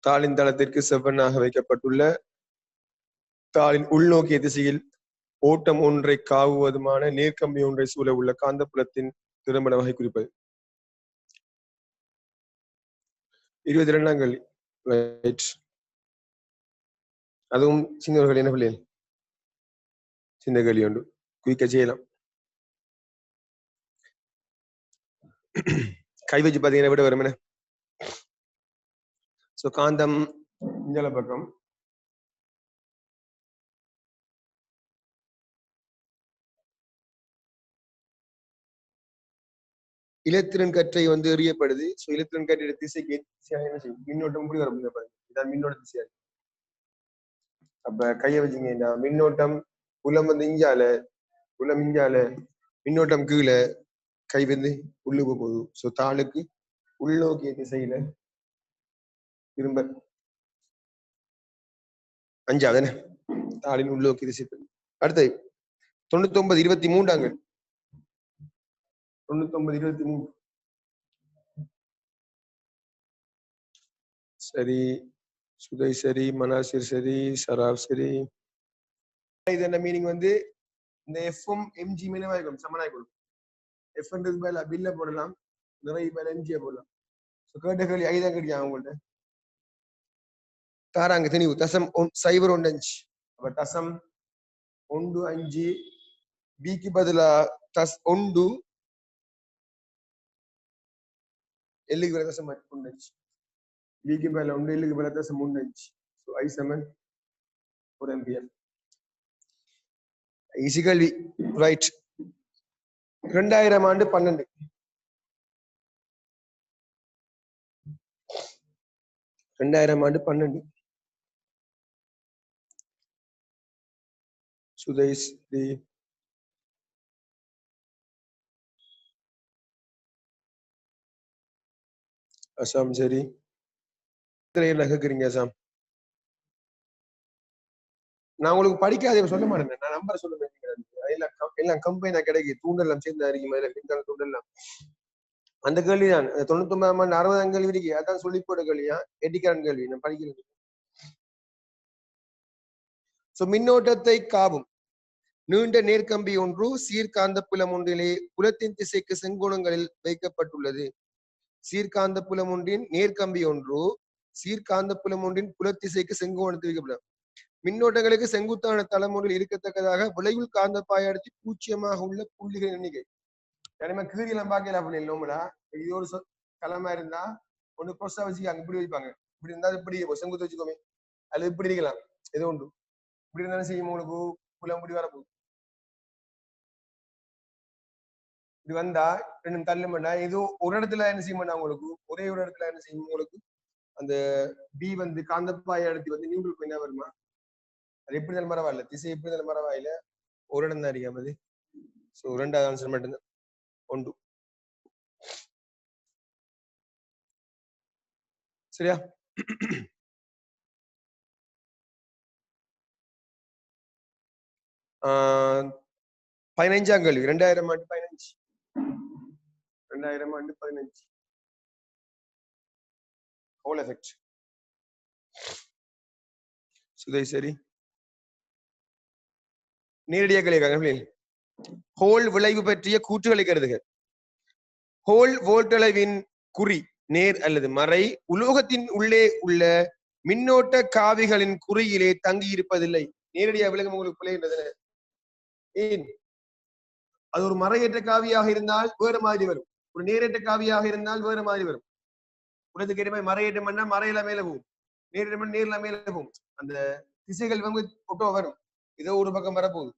தாளின் தளத்திற்கு செவ்வனாக வைக்கப்பட்டுள்ள தாளின் உள்நோக்கிய திசையில் ஓட்டம் ஒன்றை காவுவதுமான நேர்கம்பி ஒன்றை சூழ உள்ள காந்தப்புலத்தின் திறம்பட வகை குறிப்பது. 22ஆம் கேள்வி. ரைட். அதுவும் சின்னவர்கள் என்ன பிள்ளைகள் சின்ன கேள்வி உண்டு, குயிக்க செய்யலாம். கை வச்சு பாத்தீங்கன்னா விட வரும். சோ காந்தம் இஞ்சல பக்கம் இலத்திரன் கற்றை வந்து எறியப்படுது. சோ இலத்திரன் கற்றை திசைக்கு என்ன செய்யும்? மின்னோட்டம் இப்படி வரும். இதான் மின்னோட்ட திசையா. அப்ப கையை வச்சுங்க, மின்னோட்டம் புலம் வந்து இஞ்சால, புலம் இஞ்சால, மின்னோட்டம் கீழே, கை வந்து உள்ளுக்கு போகுது. சோ தாளுக்கு உள்நோக்கிய திசையில திரும்ப 5 தாளின் உள்நோக்கிய திசை. அடுத்து 99-23 99-23 சரி, சுதை சரி, மனாசிர் சரி, சராப் சரி. இது என்ன மீனிங் வந்து இந்த எஃப்எம் எம்ஜி மீனவாய்க்கும் சமனாய்க்கும். எஃப்ன்றது மேல பில்ல போடலாம், நிறைய மேல எம்ஜியை போடலாம். கேட்ட கேள்வி 5 கிடைக்கும் அவங்கள்ட்ட. தாராங்க தெளிவு. தசம் 0.15. அப்ப தசம் 1.5 பிக்கு பதிலா 1 எல்லுக்கு பதிலா தசம் 1.5. பிக்கு பதிலா 1 எல்லுக்கு பதிலா தசம் 1.5. ஸோ I சமன் 1 ஆம்பியர். ஈஸி கேள்வி. ரைட். 2000 ஆண்டு 12. 2000 ஆண்டு 12. சுதேஷ் அசாம் சரி. என்ன கேக்குறீங்க அசாம்? நான் உங்களுக்கு படிக்காத சொல்ல மாட்டேன். நான் நம்பர் சொல்ல எல்லாம் கம்பெனி கிடைக்கு தூண்டெல்லாம் சேர்ந்து அறிக்கை மின்கால தூண்டெல்லாம் அந்த கேள்விதான். 99ஆம் ஆண்டு 60ஆம் கேள்வி இருக்கு. அதான் சொல்லி போட கேள்வியா, எட்டிக்காரன் கேள்வி. நான் படிக்கிறது. சோ மின்னோட்டத்தை காவும் நீண்ட நேர்கம்பி ஒன்று சீர்காந்த புலம் ஒன்றிலே புலத்தின் திசைக்கு செங்கோணங்களில் வைக்கப்பட்டுள்ளது. சீர்காந்த புலம் ஒன்றின் நேர்கம்பி ஒன்று சீர்காந்த புலம் ஒன்றின் புலத்திசைக்கு செங்கோணத்தில் வைக்கப்படும். மின்னோட்டங்களுக்கு செங்குத்தான தளம் ஒன்றில் இருக்கத்தக்கதாக விளைவுள் காந்த பாயடர்த்தி 0 உள்ள புள்ளிகளின் எண்ணிக்கை. ஏன்னா கீழெல்லாம் பார்க்கல அப்படின்னு இல்லோம்டா. இது ஒரு களமா இருந்தா ஒண்ணு கொசா வச்சுக்காங்க, இப்படி வைப்பாங்க. இப்படி இருந்தா இப்படி செங்குத்து வச்சுக்கோமே, அது இப்படி இருக்கலாம். ஏதோ உண்டு இப்படி இருந்தாலும் செய்யும். உங்களுக்கு புலம் இப்படி வரப்போகுது. இது வந்தா ரெண்டும் தள்ள மாட்டா. இது ஒரு இடத்துல என்ன செய்ய மாட்டா, உங்களுக்கு ஒரே ஒரு இடத்துல என்ன செய்யும், உங்களுக்கு அந்த பி வந்து காந்தப்பாய இடத்து வந்து நியூட்ரல் பாயிண்டா வருமா? அது எப்படி இருந்தாலும் பரவாயில்ல, திசை எப்படி இருந்தாலும் பரவாயில்ல, ஒரு இடம் தான் அறியாமது. சோ 2வது ஆன்சர் மட்டும்தான் 1. சரியா? 15ஆம் கேள்வி. 2000 ஆண்டு 15. 2000 ஆண்டு 15 ஹோல் எஃபெக்ட். சுதை சரி. நேரடியாக கேள்வி. ஹோல் விளைவு பற்றிய கூற்றுகளை கருதுக. ஹோல் வோல்ட்டளவின் குறி நேர் அல்லது மறை உலோகத்தின் உள்ளே உள்ள மின்னோட்ட காவிகளின் குறியிலே தங்கி இருப்பதில்லை. நேரடியாக விளக்கம் உங்களுக்கு பிள்ளைன்றது. ஏன்? அது ஒரு மறையற்ற காவியாக இருந்தால் வேறு மாதிரி வரும், ஒரு நேரற்ற காவியாக இருந்தால் வேறு மாதிரி வரும். உலகத்துக்கு ஏற்ற மாதிரி மறையேற்றம் பண்ணா மறையில மேல போகும், நேரிடம் நேர்ல மேல போகும். அந்த திசைகள் வந்து ஒட்டோ வரும். ஏதோ ஒரு பக்கம் வரப்போகுது.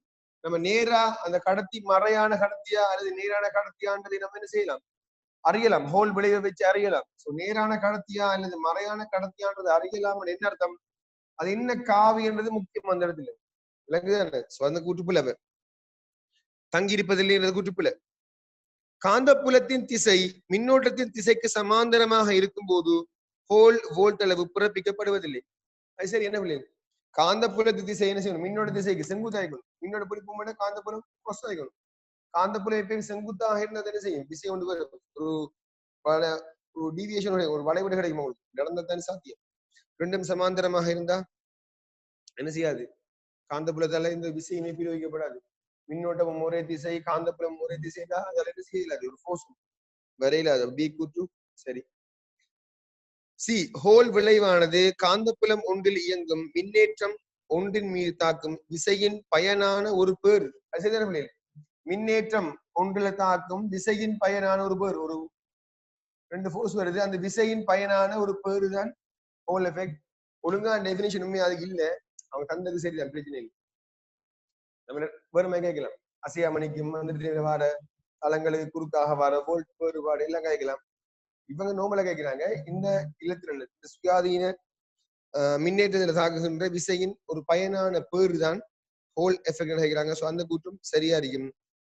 நம்ம நேரா அந்த கடத்தி மறையான கடத்தியா அல்லது நேரான கடத்தியான்றதை நம்ம என்ன செய்யலாம், அறியலாம். ஹோல் விளைவை வச்சு அறியலாம். சோ நேரான கடத்தியா அல்லது மறையான கடத்தியான்றது அறியலாம். என்ன அர்த்தம்? அது என்ன காவி என்றது முக்கியம் அந்த இடத்துல. விளங்குதானே? சோ அந்த கூட்டுப்புல தங்கியிருப்பதில்லை கூட்டுப்புல. காந்தப்புலத்தின் திசை மின்னோட்டத்தின் திசைக்கு சமாந்தரமாக இருக்கும் போது ஹோல் வோல்ட் அளவு பிறப்பிக்கப்படுவதில்லை. அது சரி, என்ன பிள்ளை? காந்தப்புலத்து திசை என்ன செய்யணும்? மின்னோட்ட திசைக்கு செங்குத்தாய்க்கணும். மின்னோட்ட பிடிப்பு மட்டும் காந்தப்புலம் கொஸ்தாய்க்கணும். காந்தப்புலம் எப்பயும் செங்குத்தாக இருந்தது என்ன செய்யும்? திசை கொண்டு வரும். ஒரு டீவியேஷன், ஒரு வளைவுட கிடைக்கும் உங்களுக்கு. நடந்ததான் சாத்தியம். ரெண்டும் சமாந்தரமாக இருந்தா என்ன செய்யாது? காந்தப்புலத்தால இந்த விசை இணைப்பில் வைக்கப்படாது. மின்னோட்டம் ஒரே திசை, காந்தப்புலம் ஒரே திசைனா அதில் என்ன செய்யலாது? ஒரு ஃபோர்ஸ் வரையிலாது. பி கூற்று சரி. சி ஹோல் விளைவானது காந்தப்புலம் ஒன்றில் இயங்கும் மின்னேற்றம் ஒன்றின் மீது தாக்கும் விசையின் பயனான ஒரு பேர். மின்னேற்றம் ஒன்றுல தாக்கும் விசையின் பயனான ஒரு பேர். ஒரு ரெண்டு ஃபோர்ஸ் வருது, அந்த விசையின் பயனான ஒரு பேரு தான் ஹோல் எஃபெக்ட். ஒழுங்கா டெபினிஷன் உண்மையா அதுக்கு இல்ல, அவங்க தந்தது சரிதான், பிரச்சனை இல்லை. நம்ம வேறுமே கேட்கலாம். அசையாமணிக்கும் வந்துட்டு வர தளங்களுக்கு குறுக்காக வர வோல்ட் வேறுபாடு எல்லாம் கேட்கலாம். இவங்க நோமலா கேட்கிறாங்க இந்த இலத்திரல் இந்த சுயாதீன மின்னேற்றத்தில் தாக்குகின்ற விசையின் ஒரு பயனான பேரு தான் ஹோல் எஃபெக்ட் கேட்கிறாங்க. ஸோ அந்த கூற்றும் சரியா இருக்கும்.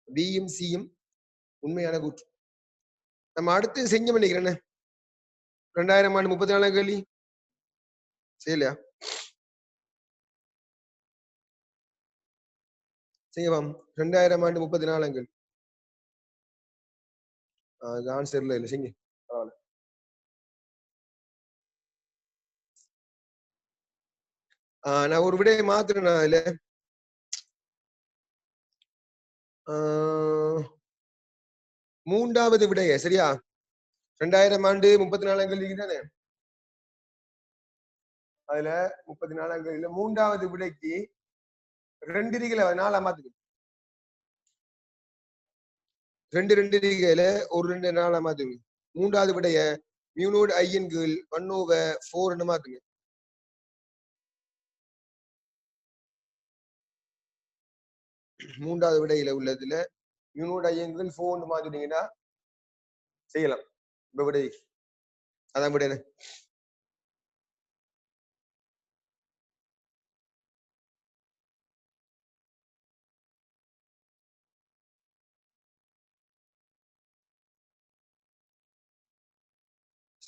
பியும் சியும் உண்மையான கூற்று. நம்ம அடுத்து செஞ்ச பண்ணிக்கிறேன்னு 2000 ஆண்டு 34 கேள்வி செய்யலையா? செய்யலாம். 2000 ஆண்டு 34 கேள்வி ஆன்சர் இல்லை செய்ய பரவாயில்ல. நான் ஒரு விடையை மாத்திரேன் அதுல. மூன்றாவது விடைய சரியா? 2000 ஆண்டு 34 கேள்விக்கு தானே? அதுல 34 கேள்வியில மூன்றாவது விடைக்கு 2 டிகிரில 4 மாத்துக்கு 2 டிகிரில ஒரு 2 4 மாத்துங்க. மூன்றாவது விடைய மியூனோட் ஐஎன் கீழ் 1/4 மாத்துங்க. மூன்றாவது விடையில உள்ளதுல மியூனோட் ஐஎன் கீழ் 4 மாத்திட்டீங்கன்னா செய்யலாம். இப்ப விடை அதான் விட.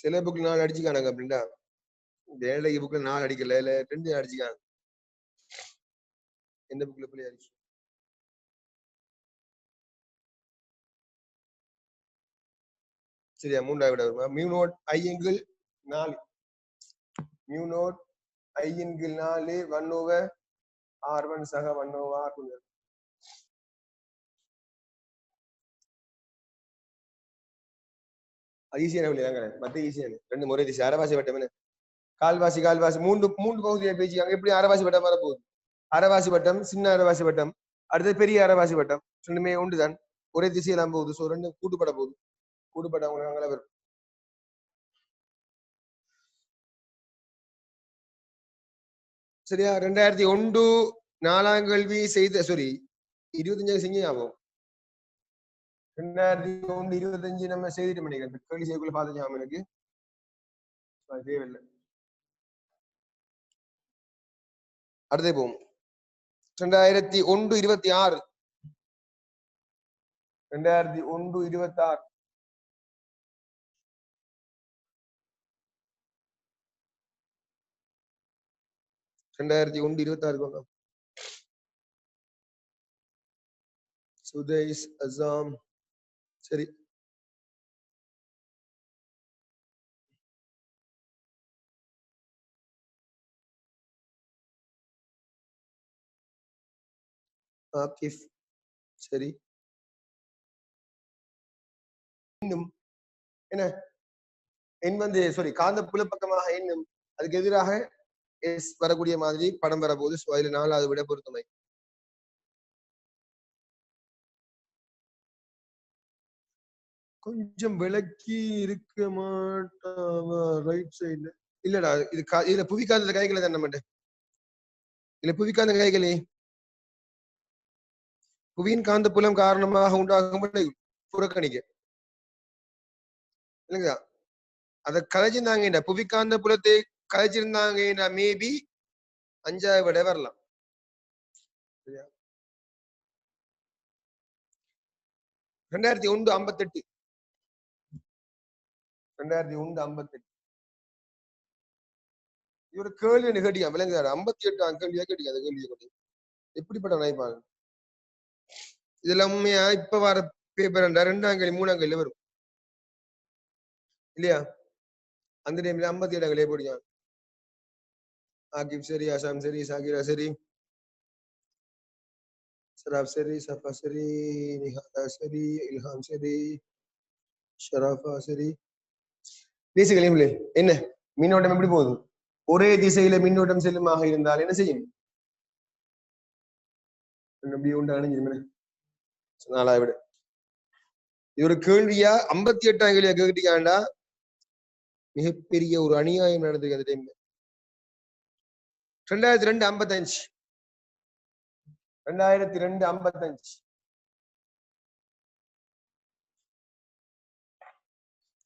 சில புக்ல 4 அடிச்சுக்கானாங்க அப்படின்டா. வேலைக்கு புக்ல 4 அடிக்கல, 2 அடிச்சுக்காங்க. எந்த புக்ல போய் அடிச்சு? சரியா? மூன்றாவது விட வருமா? மியூனோட் ஐஎன்கிள் 4 மியூனோட் ஐஎன்கிள் 4 1/r1 சக 1/r2. ஈஸியான விளையாங்க, மத்த ஈஸியான 2 முறை திசை அரைவாசி வட்டம், கால்வாசி கால்வாசி 3 பகுதியை பேச்சு. அங்க எப்படி அரைவாசி வட்டம் வரப்போகுது? அரைவாசி வட்டம், சின்ன அரைவாசி வட்டம், அடுத்தது பெரிய அரைவாசி வட்டம், ரெண்டுமே ஒன்றுதான், ஒரே திசையெல்லாம் போகுது. ஸோ 2 கூட்டுப்பட போகுது. கூட்டுப்பட அவங்க அங்கே வரும். சரியா? 2001 4ஆம் கேள்வி செய்த 25 செஞ்சு ஞாபகம். 2001 25 நம்ம செய்துட்டு பண்ணிக்கிறேன். கேள்வி செய்யக்குள்ள பார்த்து ஞாபகம் எனக்கு தேவையில்லை. அடுத்தே போவோம். 2001 26 2001 26 2001 26 சுதேஷ் அசாம். சரி, ஆகிஃப். சரி, இன்னும் என்ன எண் வந்து காந்த புலப்பக்கமாக எண்ணும் அதுக்கு எதிராக எஸ் வரக்கூடிய மாதிரி படம் வரப்போகுது. ஸோ அதுல 4வது விட பொருத்தமை. கொஞ்சம் விளக்கி இருக்க மாட்டாவா ரைட் சைடுல? இல்லடா, இது இதுல புவிக்காந்த கைகளை தான் நம்ம இல்ல புவிக்காந்த கைகளே புவியின் காந்த புலம் காரணமாக உண்டாகும் புறக்கணிக்க இல்லைங்களா? அதை கதைச்சிருந்தாங்க. புவிக்காந்த புலத்தை கதைச்சிருந்தாங்க மேபி 5வது விட வரலாம். 2001 58 2001 58 இவரு கேள்வி கேட்டியா விளங்குதாரு? 58 கேள்வியா கேட்டியா? அந்த கேள்வியை கொண்டு எப்படிப்பட்ட நினைப்பாங்க இதெல்லாம் உண்மையா? இப்ப வர பேப்பர் 2ஆம் கேள்வி 3ஆம் கேள்வி வரும் இல்லையா? அந்த டைம்ல 57 கேள்வி போடுங்க. ஆகிப் சரி, அசாம் சரி, சாகிரா சரி, சராப் சரி, சஃபா சரி, நிஹாதா சரி, இல்ஹாம் சரி, ஷராஃபா சரி. பேசுகளே என்ன மின்னோட்டம் எப்படி போகுது? ஒரே திசையில மின்னோட்டம் செல்லுமாக இருந்தால் என்ன செய்யும்? அப்படி உண்டு அணிஞ்சிருமே. நாலாவது விட இது ஒரு கேள்வியா 58ஆம் கேள்வியா கேட்டீங்கடா, மிகப்பெரிய ஒரு அநியாயம் நடந்தது அந்த டைம்ல. 2002 55 2002 55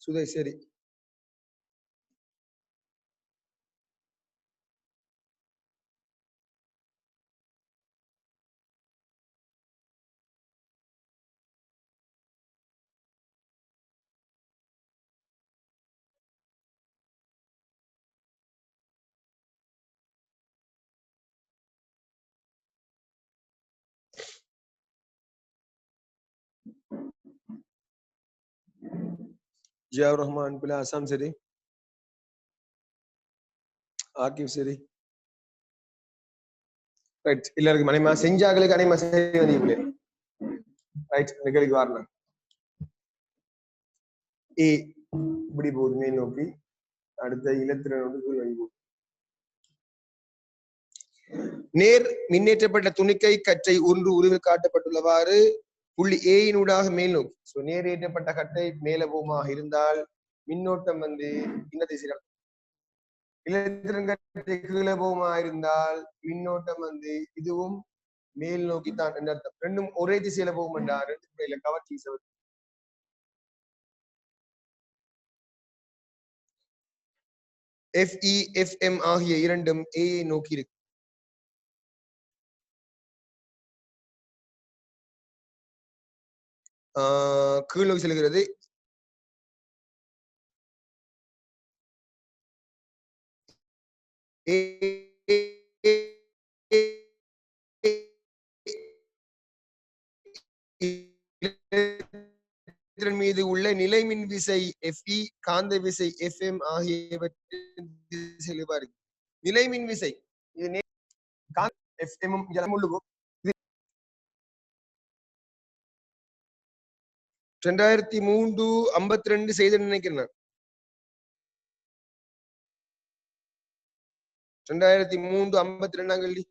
சுதேஷ் சரி. ஜியாவுர் ரஹ்மான் பிள்ளை அசாம் சரி, ஆகிப் சரி. ரைட் எல்லாருக்கும் மனைமா செஞ்சாக்களுக்கு அனைமா சரி வந்தீங்களே. ரைட் இந்த கேள்விக்கு வரணும். ஏ இப்படி போகுது மேல் நோக்கி, அடுத்த இலத்திரன் வந்து கீழ் நோக்கி போகுது. நேர் மின்னேற்றப்பட்ட துணிக்கை கற்றை ஒன்று உருவில் காட்டப்பட்டுள்ளவாறு புள்ளி ஏயினூடாக மேல் நோக்கி. சோ நேர் ஏற்றப்பட்ட கட்டை மேலபோமாக இருந்தால் மின்னோட்டம் வந்து இந்த திசையில், இலத்திரன் கட்டை கீழபோமா இருந்தால் மின்னோட்டம் வந்து இதுவும் மேல் நோக்கி தான் என்ற அர்த்தம். ரெண்டும் ஒரே திசையில போகும் என்றால் ரெண்டு கவர்ச்சி FE FM ஆகிய இரண்டும் A நோக்கி இருக்கு. கீழ் நோக்கி செல்கிறது. மீது உள்ள நிலைமின் விசை FE, காந்த விசை FM ஆகியவற்றின் நிலைமின் விசை இது FM 2003 52 செய்து நினைக்கிறேன். 2003 52ஆம் கேள்வி.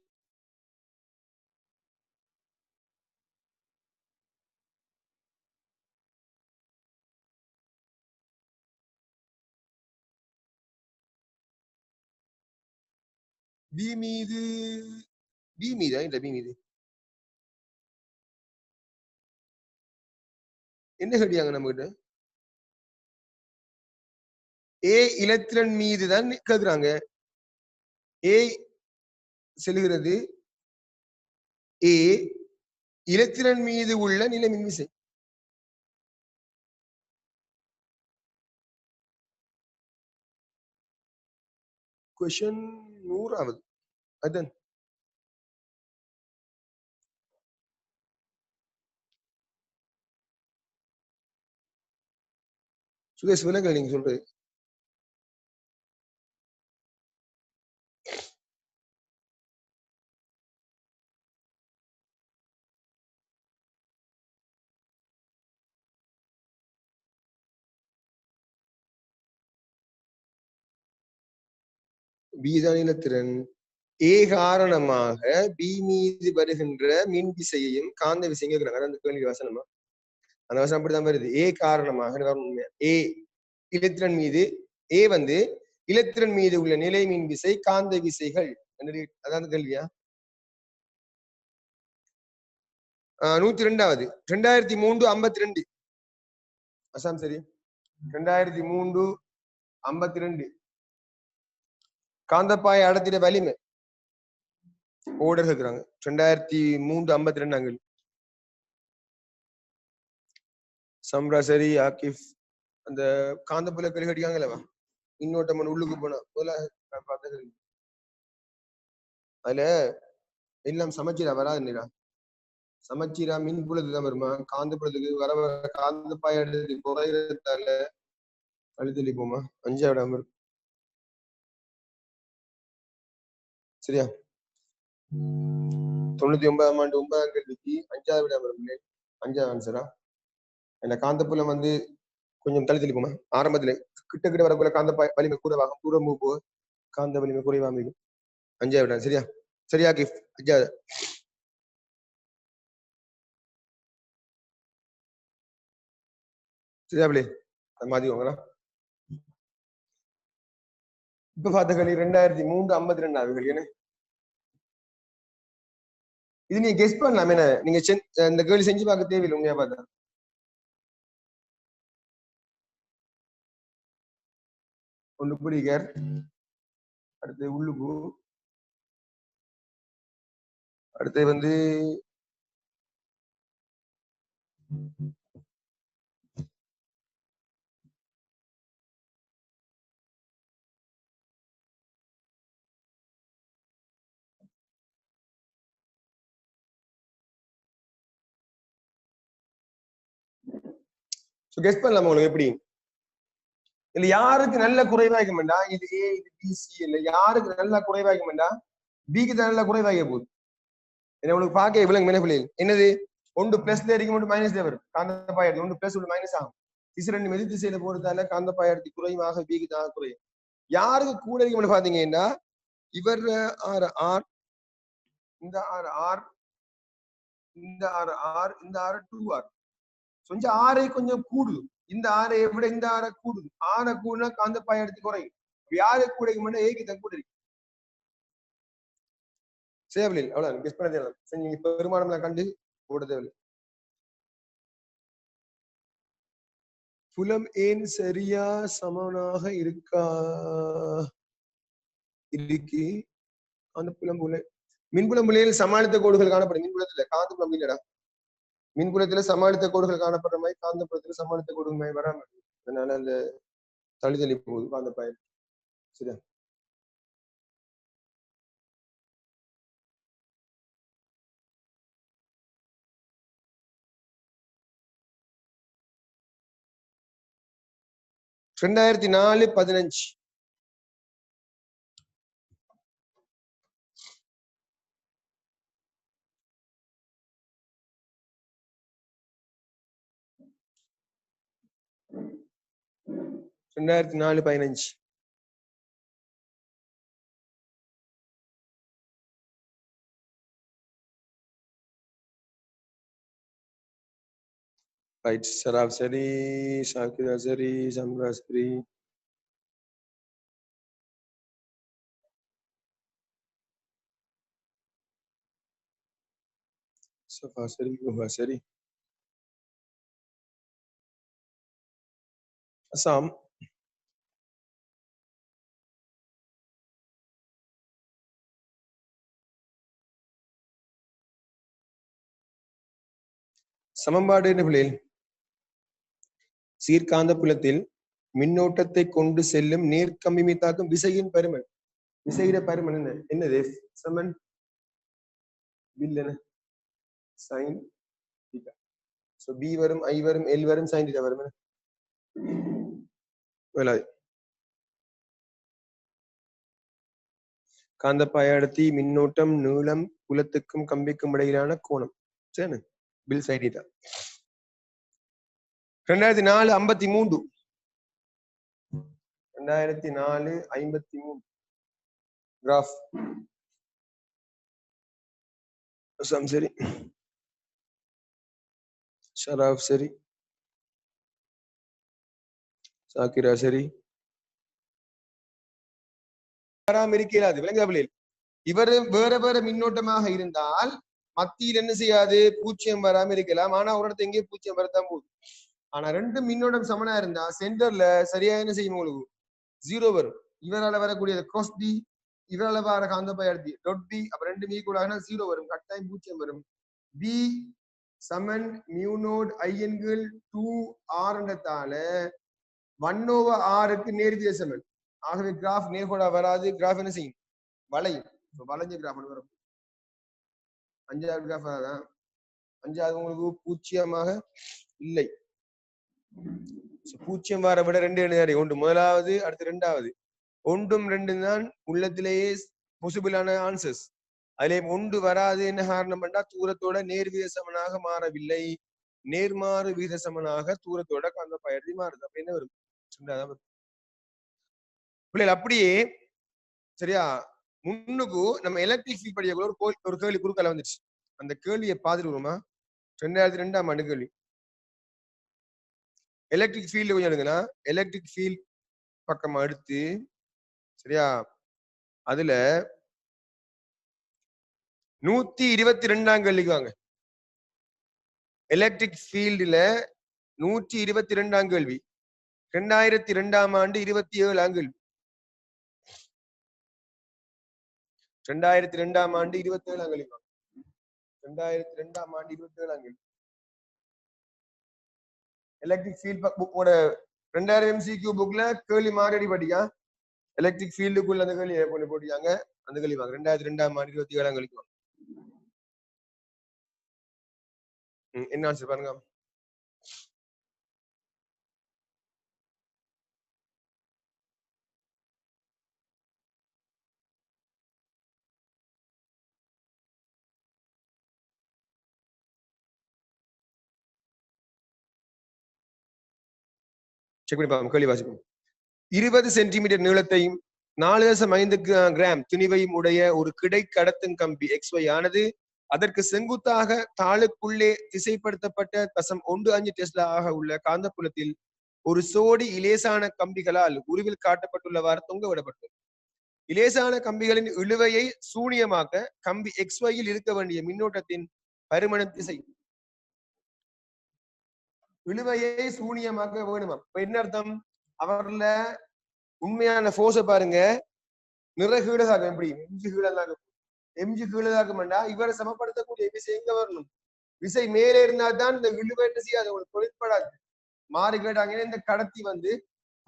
பி மீது இல்ல பி மீது என்ன கேட்டியாங்க நம்ம கிட்ட? ஏ இலத்திரன் மீது தான் கேக்குறாங்க. ஏ செல்கிறது ஏ இலத்திரன் மீது உள்ள நிலைமின் விசை. கொஸ்டின் 100வது. அதான் சுரேஷ் விலகல் நீங்க சொல்றது. பீதான் இலத்திரன். ஏ காரணமாக பி மீது வருகின்ற மின் விசையையும் காந்த விசையும் கேட்கிறாங்க. அந்த கேள்வி வசனமா அந்த வசனம் அப்படிதான் வருது. ஏ காரணமாக ஏ இலத்திரன் மீது ஏ வந்து இலத்திரன் மீது உள்ள நிலை மின் விசை காந்த விசைகள் அதான் கேள்வியா? 102வது 2003 52 அசாம் சரி. 2003 52 காந்தப்பாய அடத்திட வலிமை ஓடர் கேக்குறாங்க. 2003 52 சம்ரா சரி, ஆகிப் அந்த காந்தப்புல கேள்வி கேட்டிருக்காங்களவா? இன்னொருத்தம்மன் உள்ளுக்கு போனா அதுல எல்லாம் சமச்சீரா வராதுடா. சமச்சீரா மின் புலத்துதான் வருமா? காந்த புலத்துக்கு வர காந்த பாய எடுத்து குறைகிறதால அழுத்தலி போமா 5 இடம் வரும். சரியா? 99ஆம் ஆண்டு 9ஆம் கேள்விக்கு 5வது விட வரும். 5வது ஆன்சரா? என்ன காந்தப்புலம் வந்து கொஞ்சம் தள்ளி போமா, ஆரம்பத்துல கிட்ட வரக்குள்ள காந்த வலிமை கூடவாகும், தூரம் போக காந்த வலிமை குறைவாக இருக்கும். 5வது விட சரியா? சரியா கிஃப்ட்? 5வது சரியா பிள்ளை? மாத்திக்கோங்களா? இப்ப பார்த்த கேள்வி 2003 52 ஆகுது. என்ன இது நீங்க கெஸ் பண்ணலாம். என்ன நீங்க இந்த கேள்வி செஞ்சு பார்க்க தேவையில்லை. உண்மையா பார்த்தா ஒண்ணு புரிகர், அடுத்து உள்ளுக்கு, அடுத்து வந்து கெஸ் பண்ணலாம். உங்களுக்கு எப்படி இல்ல யாருக்கு நல்ல குறைவாகும் வேண்டா, இது ஏ இது பிசி இல்ல, யாருக்கு நல்ல குறைவாகும் வேண்டா, பிக்கு தான் நல்ல குறைவாக போகுது. என்ன உங்களுக்கு பார்க்க இவ்வளவு மெனப்பிள்ளை என்னது, ஒன்று பிளஸ்ல இருக்கும், ஒன்று மைனஸ்ல வரும். காந்த பாயர்த்தி ஒன்று பிளஸ் ஒன்று மைனஸ் ஆகும். திசை மெதி திசையில போறதால காந்த பாயர்த்தி குறைவாக பிக்கு தான் குறையும். யாருக்கு கூட இருக்கும்னு பாத்தீங்கன்னா, இவர் ஆர் ஆர், இந்த ஆர் ஆர், இந்த ஆர் ஆர், இந்த ஆர் 2R. கொஞ்சம் ஆரை கொஞ்சம் கூடுது. இந்த ஆரை விட இந்த ஆரை கூடுது. ஆரை கூடுனா காந்த பாயர்த்தி குறையும். யாரு கூட இருக்கும்னா ஏக்கு தான் கூட இருக்கு. சேவலில் அவ்வளவு கெஸ் பண்ண தேவை. நீங்க பெருமானம் கண்டு போட தேவையில்லை. புலம் ஏன் சரியா சமனாக இருக்கா இருக்கு? அந்த புலம் புல மின்புலம் புலையில் சமாளித்த கோடுகள் காணப்படும். மின்புலத்துல காந்தப்புலம் இல்லடா. மின்புலத்துல சமாளித்த கோடுகள் காணப்படுற மாதிரி காந்தப்புலத்துல சமாளித்த கோடுகள் மாதிரி வராம, அதனால அந்த தள்ளி போகுது காந்த பயன். சரியா? ரெண்டாயிரத்தி 4-15 2004-15 ரைட். சராப் சரி, ஷாக்கிரா சரி, சம்ரா சரி, சஃபா சரி, குஹா சரி, அசாம், சமன்பாடு என்ன பிள்ளைகள்? சீர்காந்த புலத்தில் மின்னோட்டத்தை கொண்டு செல்லும் நேர்கம்பி தாக்கும் விசையின் பருமன். விசையிட பருமன் என்ன? என்னது? சமன் வில் என்ன? Sine theta. சோ பி வரும், ஐ வரும், எல் வரும், சைன் தீட்டா வரும். வேலாது காந்த பாயடர்த்தி, மின்னோட்டம், நீளம், புலத்துக்கும் கம்பிக்கும் இடையிலான கோணம். சரி, bill sine theta. 2004-53 2004-53 graph. Assam சரி, ஷராப் சரி, சாக்கிரா சரி. இருக்கலாது விளங்காவில்லை. இவர் வேற வேற மின்னோட்டமாக இருந்தால் மத்தியில் என்ன செய்யாது, பூஜ்ஜியம் வராம இருக்கலாம். ஆனா ஒரு இடத்துல எங்கேயும் பூஜ்ஜியம் வரத்தான் போகுது. ஆனா ரெண்டு மின்னோட்டம் சமனா இருந்தா சென்டர்ல சரியா என்ன செய்யும், உங்களுக்கு 0 வரும். இவரால வரக்கூடியது கிராஸ் பி, இவரால வர காந்த பாயர்த்தி டாட் பி, அப்ப ரெண்டு மீ கூட 0 வரும், கட்டாயம் பூஜ்ஜியம் வரும். பி சமன் மியூ நோட் ஐஎன்கள் 2R என்றதால 1/R நேர்விகித சமன். ஆகவே கிராஃப் நேர்கோடா வராது. கிராஃப் என்ன செய்யும், வளையும். வளைஞ்ச கிராஃப் வரும். 5வது கிராஃப் தான். 5வது உங்களுக்கு பூஜ்ஜியமாக இல்லை. பூஜ்ஜியம் வர விட 2 ஒன்று முதலாவது, அடுத்து 2வது. 1 2 தான் உள்ளத்திலேயே பாசிபிளான ஆன்சர்ஸ். அதிலே ஒன்று வராது. என்ன காரணம் என்றா தூரத்தோட நேர்விகித சமனாக மாறவில்லை, நேர்மாறு விகித சமனாக தூரத்தோட காந்த பயிற்சி மாறுது. அப்ப என்ன வரும்? பிள்ளைகள் அப்படியே சரியா முன்னுக்கு நம்ம எலக்ட்ரிக் ஃபீல்ட் படிக்கக்குள்ள ஒரு கேள்வி குறுக்கால வந்துச்சு. அந்த கேள்வியை பார்த்துட்டு வருமா? 2002ஆம் ஆண்டு கேள்வி. எலக்ட்ரிக் ஃபீல்டு கொஞ்சம் எடுங்கன்னா எலக்ட்ரிக் ஃபீல்ட் பக்கம் அடுத்து சரியா அதுல 122ஆம் கேள்விக்கு வாங்க. எலக்ட்ரிக் ஃபீல்டுல 122ஆம் கேள்வி 2002ஆம் ஆண்டு 27ஆம் கேள்வி. 2002ஆம் ஆண்டு 27ஆம் கேள்வி. 2002ஆம் ஆண்டு 27ஆம் கேள்வி. எலக்ட்ரிக் ஃபீல்ட் புக்கோட 2000 MCQ புக்ல கேள்வி மாறடி படிக்கா எலக்ட்ரிக் ஃபீல்டுக்குள்ள அந்த கேள்வி கொண்டு போட்டிருக்காங்க. அந்த கேள்வி வாங்க 2002ஆம் ஆண்டு 27ஆம் கேள்வி வாங்க. என்ன ஆன்சர் பாருங்க. செக் பண்ணி பாருங்க. கேள்வி வாசிப்போம். 20 சென்டிமீட்டர் நீளத்தையும் 4.5 கிராம் துணிவையும் உடைய ஒரு கிடை கடத்தும் கம்பி XY ஆனது அதற்கு செங்குத்தாக தாளுக்குள்ளே திசைப்படுத்தப்பட்ட 0.15 டெஸ்லா ஆக உள்ள காந்தப்புலத்தில் ஒரு சோடி இலேசான கம்பிகளால் உருவில் காட்டப்பட்டுள்ளவாறு தொங்க விடப்பட்டது. இலேசான கம்பிகளின் இழுவையை சூனியமாக்க கம்பி XYயில் இருக்க வேண்டிய மின்னோட்டத்தின் பருமனம் திசை. இழுவையை சூனியமாக்க வேணுமா? என்ன அர்த்தம்? அவர்ல உண்மையான போர்ஸ பாருங்க. நிற கீழதாகும். எப்படி எம்ஜி கீழதாகும். எம்ஜி கீழதாகும்னா இவரை சமப்படுத்தக்கூடிய விசை எங்க வரணும்? விசை மேலே இருந்தால்தான் இந்த இழுவை செய்யாது, உங்களுக்கு தொழிற்படாது. மாறி கேட்டாங்கன்னா இந்த கடத்தி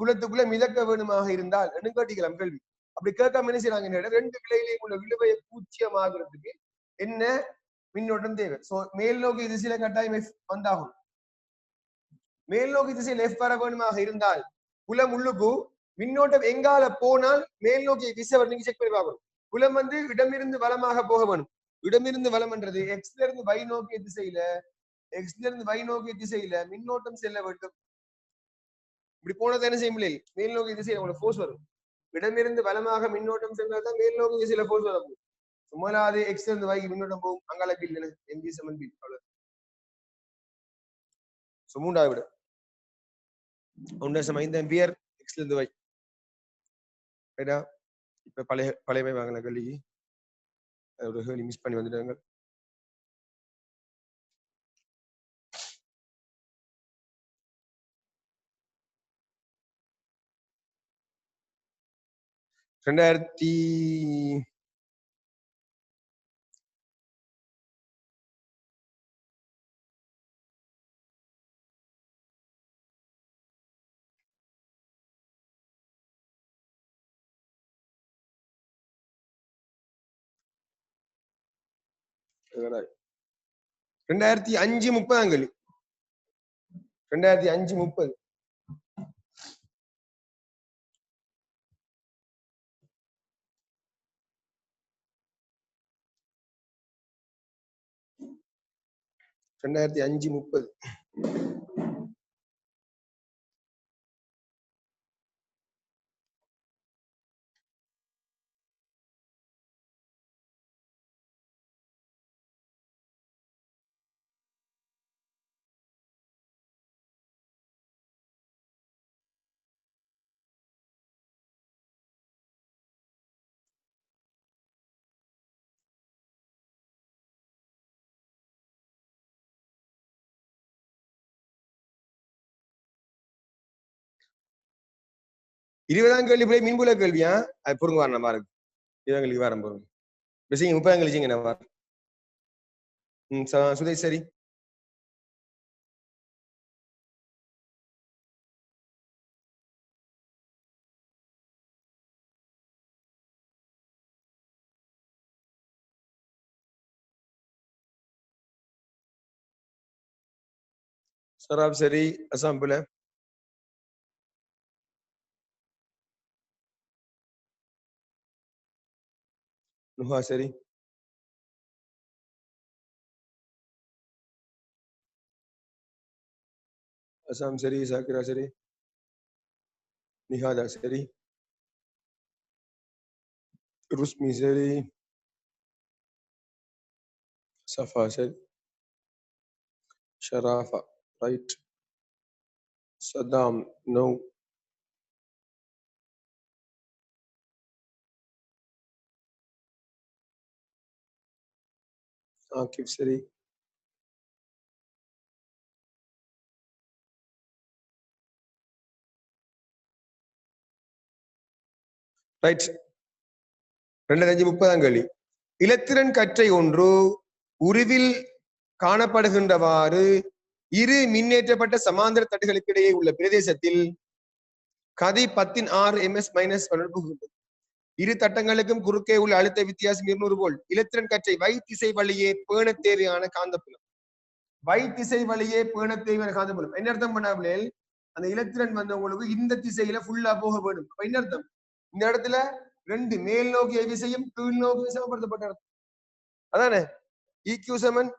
குளத்துக்குள்ள மிதக்க வேணுமாக இருந்தால் என்ன கேட்டிக்கலாம் கேள்வி. அப்படி கேட்காம என்ன செய்யறாங்க? ரெண்டு கிளையிலையும் உள்ள இழுவையை பூச்சியமாகிறதுக்கு என்ன மின்னோட்டம் தேவை? சோ மேல் நோக்கி திசையில கட்டாயம் வந்தாகும். மேல் நோக்கி திசையில் எஃப் வர வேணுமாக இருந்தால் புலம் உள்ளுக்கு மின்னோட்டம் எங்கால போனால் மேல் நோக்கி திசை நீங்க செக் பண்ணி பார்க்கணும். புலம் இடமிருந்து வலமாக போக வேணும். இடமிருந்து வலம் என்றது எக்ஸ்ல இருந்து வை நோக்கிய திசையில, எக்ஸ்ல இருந்து வை நோக்கிய திசையில மின்னோட்டம் செல்ல வேண்டும். இப்படி போனது என்ன செய்ய முடியல? மேல் நோக்கிய திசையில உங்களுக்கு போர்ஸ் வரும். இடமிருந்து வலமாக மின்னோட்டம் சென்றால்தான் மேல் நோக்கிய திசையில போர்ஸ் வரும். முதலாவது எக்ஸ்ல இருந்து வைக்கு மின்னோட்டம் போகும். அங்கால பீல் எம்ஜி செவன் பீல் அவ்வளவு மூன்றாவது விட 1.5 ஆம்பியர் எக்ஸ்ல இருந்து வை. ரைட்டா? இப்ப பழைய வாங்கின கேள்விக்கு அதோட கேள்வி மிஸ் பண்ணி வந்துட்டாங்க. ரெண்டாயிரத்தி அஞ்சு 30ஆம் கேள்வி. 2005 30. ரெண்டாயிரத்தி 5 30. இருபதாம் கேள்வி போய் மின்புல கேள்வியா? அது பொருங்க வரணும் பாருங்க. 20ஆம் கேள்விக்கு வரம் பொருங்க. பேசிங்க 30ஆம் கேள்விங்க என்ன வர? சுதேஷ் சரி. சராப் சரி. அசாம் புல நுஹா சரி. அசாம் சரி. சாக்கிரா சரி. நிஹாதா சரி. ருஸ்மி சரி. சஃபா சரி. ஷராஃபா ரைட். சதாம் நோ. ஆகிப் சரி. ரைட். 2030 கேள்வி. இலத்திரன் கற்றை ஒன்று உருவில் காணப்படுகின்றவாறு இரு மின்னேற்றப்பட்ட சமாந்தர தட்டுகளுக்கு இடையே உள்ள பிரதேசத்தில் கதி 10 ms மைனஸ் இரு தட்டங்களுக்கும் குறுக்கே உள்ள அழுத்த வித்தியாசம் 200 வோல்ட். இலத்திரன் கற்றை வை திசை வழியே பேண தேவையான காந்தப்புலம். வை திசை வழியே பேண தேவையான காந்தப்புலம் என்ன அர்த்தம் பண்ணாமலே அந்த இலத்திரன் வந்தவங்களுக்கு இந்த திசையில ஃபுல்லா போக வேண்டும். என்ன அர்த்தம்? இந்த இடத்துல ரெண்டு மேல் நோக்கிய விசையும் கீழ் நோக்கிய சமப்படுத்தப்பட்ட அர்த்தம். அதானே EQ சமன்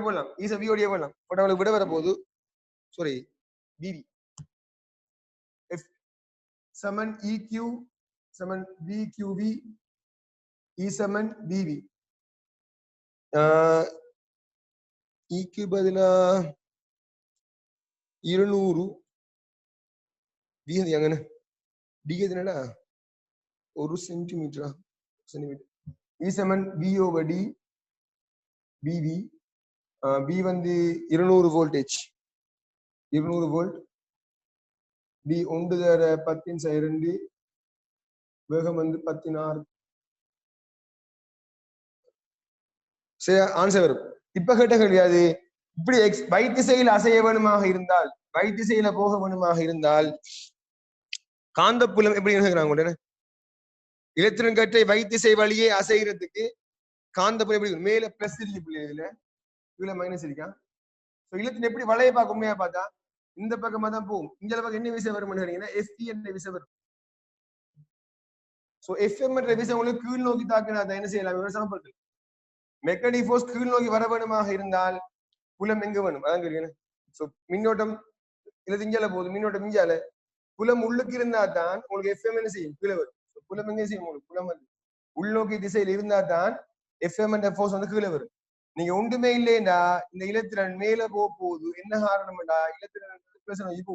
போடலாம். ஈச வியோடிய போடலாம். பட் அவளுக்கு விட வர போது சாரி விவி F சமன் EQ சமன் VQV E சமன் VV. EQ பதிலா 200 V അങ്ങനെ D என்னடா 1 சென்டிமீட்டரா சென்டிமீட்டர். E சமன் V over D VV. B வந்து 200 வோல்டேஜ் 200 வோல்ட். B 1/10 வேகம் வந்து 16. சரி ஆன்சர் வரும். இப்ப கேட்ட கேள்வியாது இப்படி வை திசையில் அசைய வேணுமாக இருந்தால் வை திசையில போக வேணுமாக இருந்தால் காந்தப்புலம் எப்படி எழுதுகிறாங்க? இலத்திரன் கற்றை வை திசை வழியே அசைகிறதுக்கு காந்தப்புலம் எப்படி மேல பிளஸ் இருக்கு பிள்ளைல கீழே மைனஸ் இருக்கா? இலத்தின் எப்படி வளைய பார்க்க உண்மையா பார்த்தா இந்த பக்கமா தான் போகும். இந்த பக்கம் என்ன விசை வரும் FP என்ற விசை வரும். சோ FM என்ற விசை உங்களுக்கு கீழ் நோக்கி தாக்கினா என்ன செய்யலாம்? சமப்படுத்தல். மெக்கானிக் ஃபோர்ஸ் கீழ் நோக்கி வர வேணுமாக இருந்தால் புலம் எங்க வேணும்? அதான் கேட்கிறேன். சோ மின்னோட்டம் இல்ல இஞ்சால போகுது, மின்னோட்டம் இஞ்சால புலம் உள்ளுக்கு இருந்தா தான் உங்களுக்கு FM என்ன செய்யும்? கீழே வரும். புலம் எங்க செய்யும்? உங்களுக்கு புலம் வந்து உள்நோக்கி திசையில் இருந்தா தான் FM என்ற ஃபோர்ஸ் வந்து கீழே வரும். நீங்க ஒன்றுமே இல்லைன்னா இந்த இலத்திரன் மேல போகுது. என்ன காரணம்டா? இலத்திரன் இப்போ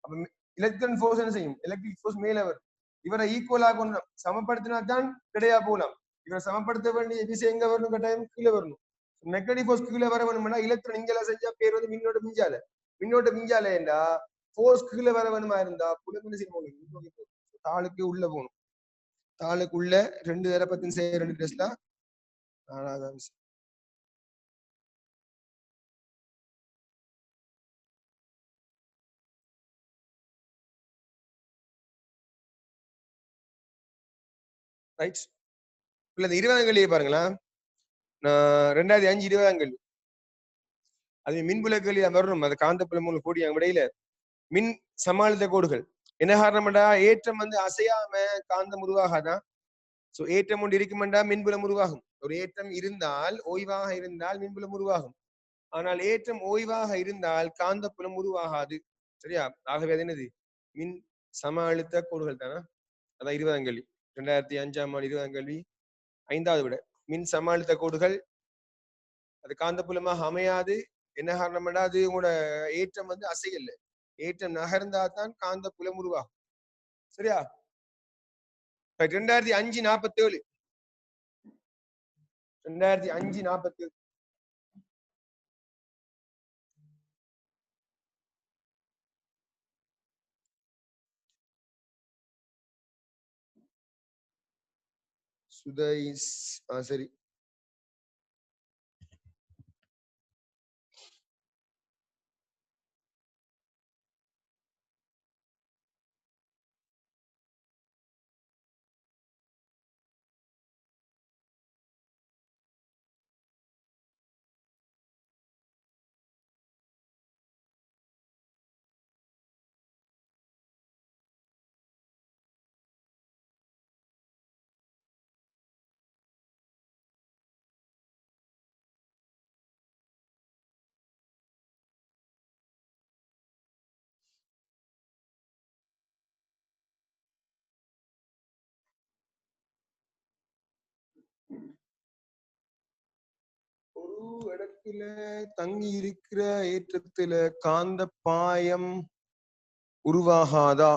அப்ப இலத்திரன் ஃபோர்ஸ் என்ன செய்யும்? எலக்ட்ரிக் ஃபோர்ஸ் மேல வரும். இவரை ஈக்குவலா கொண்டு சமப்படுத்தினா தான் கிடையா போகலாம். இவரை சமப்படுத்த வேண்டிய விசை எங்க வரணும்? கட்டாயம் கீழே வரணும். மெக்கானிக் ஃபோர்ஸ் கீழே வர வேணும்னா இலத்திரன் இங்கல செஞ்சா பேர் வந்து மின்னோட்ட மிஞ்சால. மின்னோட்ட மிஞ்சால என்றா ஃபோர்ஸ் கீழே வர வேணுமா இருந்தா புலம் என்ன செய்யணும்? தாளுக்கு உள்ள போகணும். தாளுக்குள்ள 2/10 டெஸ்லா 4 ரைட். இல்ல இந்த 20ஆம் கேள்வியை பாருங்களா. 2005 20ஆம் கேள்வி. அது மின்புல கேள்வி வரணும். அது காந்தப்புலம் கூடிய விடையில மின் சமாளித்த கோடுகள் என்ன காரணம்டா? ஏற்றம் வந்து அசையாம காந்தம் உருவாகாதான். சோ ஏற்றம் ஒன்று இருக்குமெண்டா மின்புலம் உருவாகும். ஒரு ஏற்றம் இருந்தால் ஓய்வாக இருந்தால் மின்புலம் உருவாகும். ஆனால் ஏற்றம் ஓய்வாக இருந்தால் காந்தப்புலம் உருவாகாது. சரியா? ஆகவே அது என்னது? மின் சம அழுத்த கோடுகள் தானே. அதான் 20ஆம் கேள்வி. 2005ஆம் ஆண்டு 20ஆம் கேள்வி 5வது விட மின் சம அழுத்த கோடுகள் அது காந்தப்புலமாக அமையாது. என்ன காரணம்னா அது உங்களோட ஏற்றம் வந்து அசையல்ல. ஏற்றம் நகர்ந்தா தான் காந்தப்புலம் உருவாகும். சரியா? 2005 47 2005 47 சுதைஸ் சரி. இடத்துல தங்கி இருக்கிற ஏற்றத்துல காந்த பாயம் உருவாகாதா?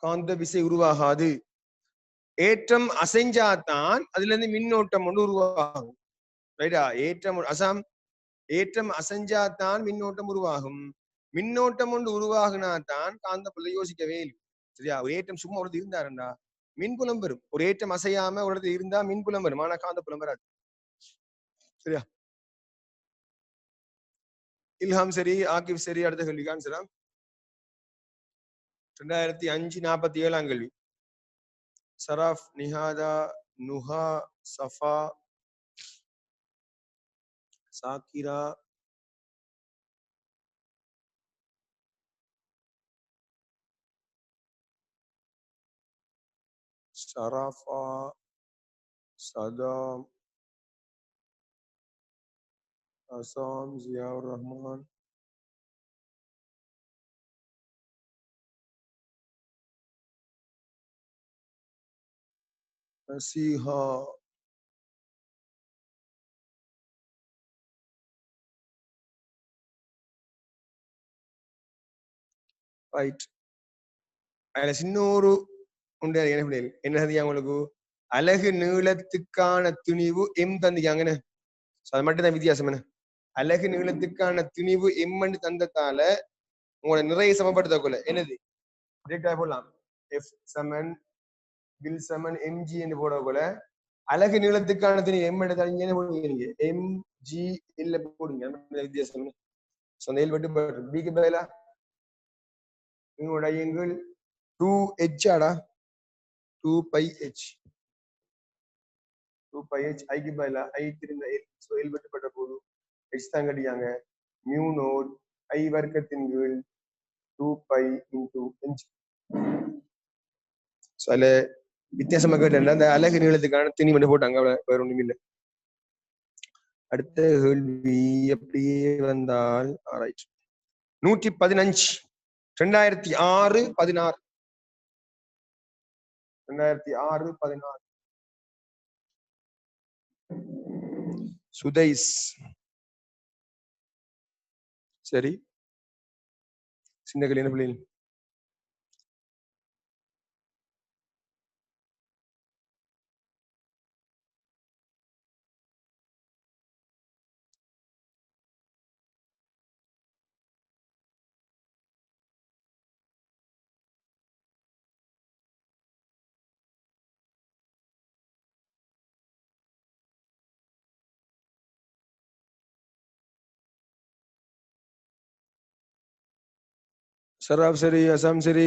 காந்த விசை உருவாகாது. ஏற்றம் அசைஞ்சாதான் அதுல இருந்து மின்னோட்டம் ஒன்று உருவாகும். ரைட்டா? ஏற்றம் அசைஞ்சாதான் மின்னோட்டம் உருவாகும். மின்னோட்டம் ஒன்று உருவாகினாதான் காந்த புலம் யோசிக்கவே இல்லை. சரியா? ஒரு ஏற்றம் சும்மா ஒரு இருந்தாருண்டா மின்புலம் வரும். ஒரு ஏற்றம் அசையாம ஒரு இடத்துல இருந்தா மின்புலம் வரும், ஆனா காந்த புலம் வராது. சரியா? இல்ஹாம் சரி, ஆகிப் சரி. அடுத்த கேள்வி ஆன்சரா 2005 47ஆம் கேள்வி. சராஃப், நிஹாதா, நுஹா, சஃபா, சாக்கிரா, ஷராஃபா, சதாம், அசாம், ஜியாவுர் ரஹ்மான், நசீஹா. ரைட். அதுல சின்ன ஒரு உண்டு. என்ன உங்களுக்கு அலகு நீளத்துக்கான துணிவு எம் தந்திக்காங்கன்னு. அது மட்டும் தான் வித்தியாசம். என்ன அலகு நீளத்துக்கான துணிவு எம் தந்தத்தால உங்களோட நிறைய சமப்படுத்தக்குள்ள என்னது போடலாம். எஃப் சமன் வில் சமன் எம்ஜி என்று போடக்குள்ள அலகு நீளத்துக்கான துணி எம் எடுத்தாங்க போடுவீங்க. எம்ஜி இல்ல போடுங்க. வித்தியாசம் சொந்த விட்டு பிக்கு பதிலா உங்களோட எங்கள் 2h ஆடா 2πh 2πh ஐக்கு பதிலா ஐ திரும்ப எல் வெட்டுப்பட்ட போது ஹெச் தான் கட்டியாங்க. மியூ நோட் ஐ வர்க்கத்தின் கீழ் 2π இன்டூ h. அதுல வித்தியாசமா கேட்டேன். அந்த அலகு நீளத்துக்கான துணி மட்டும் போட்டாங்க, அவ்வளவு வேற ஒண்ணும் இல்லை. அடுத்த கேள்வி அப்படியே வந்தால் 115 2006 16 2006 16 சுதைஸ். சரி, சின்ன கேள்வி. என்ன பிள்ளைங்க? சராப் சரி, அசாம் சரி.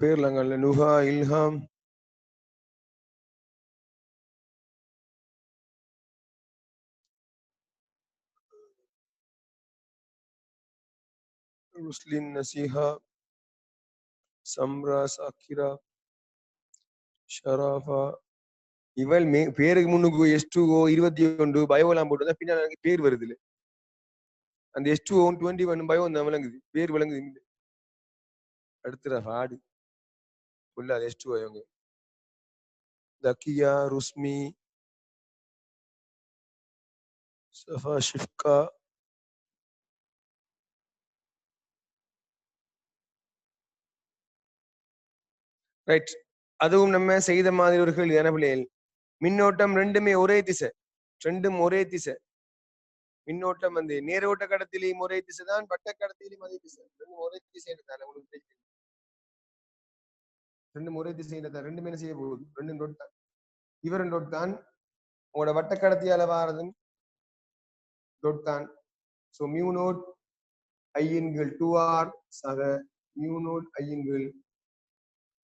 பேர்லங்கல்ல நுஹா, இல்ஹாம், ருஸ்லின், நசீஹா, சம்ரா, சாக்கிரா, ஷராஃபா. இவள் பேருக்கு முன்னுக்கு S2O 21 பயோலாம் போட்டு பின்னாடி எனக்கு பேர் வருது இல்லை. அந்த S2O 21 பயோ தான் விளங்குது, பேர் விளங்குது. அடுத்த ஹாடு ஃபுல்லா S2O. இவங்க தக்கியா, ருஸ்மி, சஃபா, ஷிஃப்கா. ரைட். அதுவும் நம்ம செய்த மாதிரி ஒரு கேள்வி. என்ன பிள்ளைகள்? மின்னோட்டம் ரெண்டுமே ஒரே திசை, ரெண்டும் ஒரே திசை. மின்னோட்டம் வந்து நேரோட்ட கடத்திலையும் ஒரே திசை தான், வட்ட கடத்திலையும் அதே திசை. ரெண்டும் ஒரே திசை எடுத்தாங்க. உங்களுக்கு தெரியும், ரெண்டும் ஒரே திசை எடுத்தா ரெண்டுமே என்ன செய்ய போகுது? ரெண்டும் டொட் தான். இவரும் டொட் தான். உங்களோட வட்ட கடத்தியால வாரதும் டொட் தான். ஸோ மியூ நோட் ஐயன்கள் 2r சக மியூ நோட் ஐயன்கள்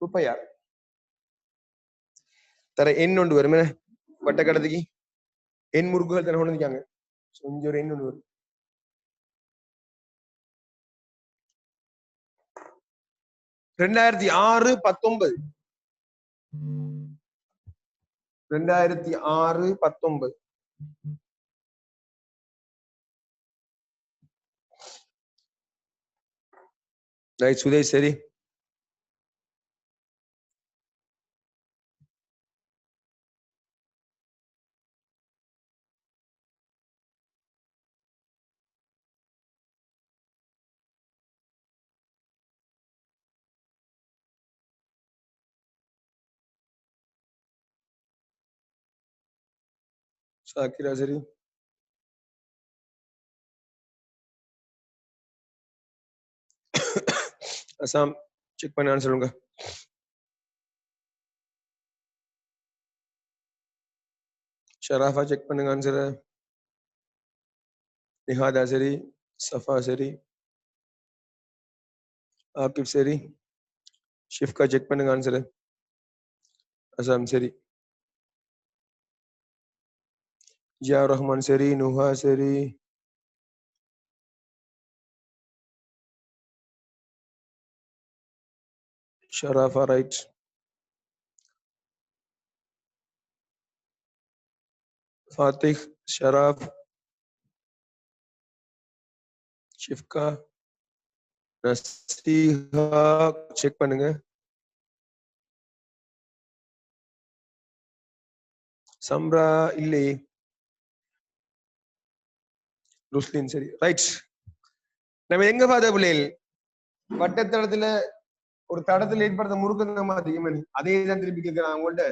2πr தர எண் ஒன்று வரும். வட்ட கடத்திக்கு எண் முறுக்குகள் தர கொண்டு இருக்காங்க. கொஞ்சம் ஒரு எண் ஒன்று வரும். 2006 19 2006 19 ரைட் சுதேஷ் சரி. ஷாக்கிரா சரி. அசாம் செக் பண்ண ஆன்சர் சொல்லுங்க. ஷராஃபா செக் பண்ணுங்க ஆன்சர். நிஹாதா சரி. சஃபா சரி. ஆகிப் சரி. ஷிஃப்கா செக் பண்ணுங்க ஆன்சர். அசாம் சரி. ஜியா ரஹ்மான் சரி. நுஹா சரி. ஷராஃபா ரைட். ஃபாத்திஹ், ஷராஃப், ஷிஃப்கா, நஸ்ரீஹா செக் பண்ணுங்க. சம்ரா இல்லையே. ருஸ்லின் சரி ரைட். நம்ம எங்க பார்த்த பிள்ளைகள் வட்டத்தடத்துல ஒரு தடத்துல ஏற்படுத்த முறுக்கம் அதிகமா அதே தான் திருப்பி கேட்கிறான் அவங்கள்ட்ட.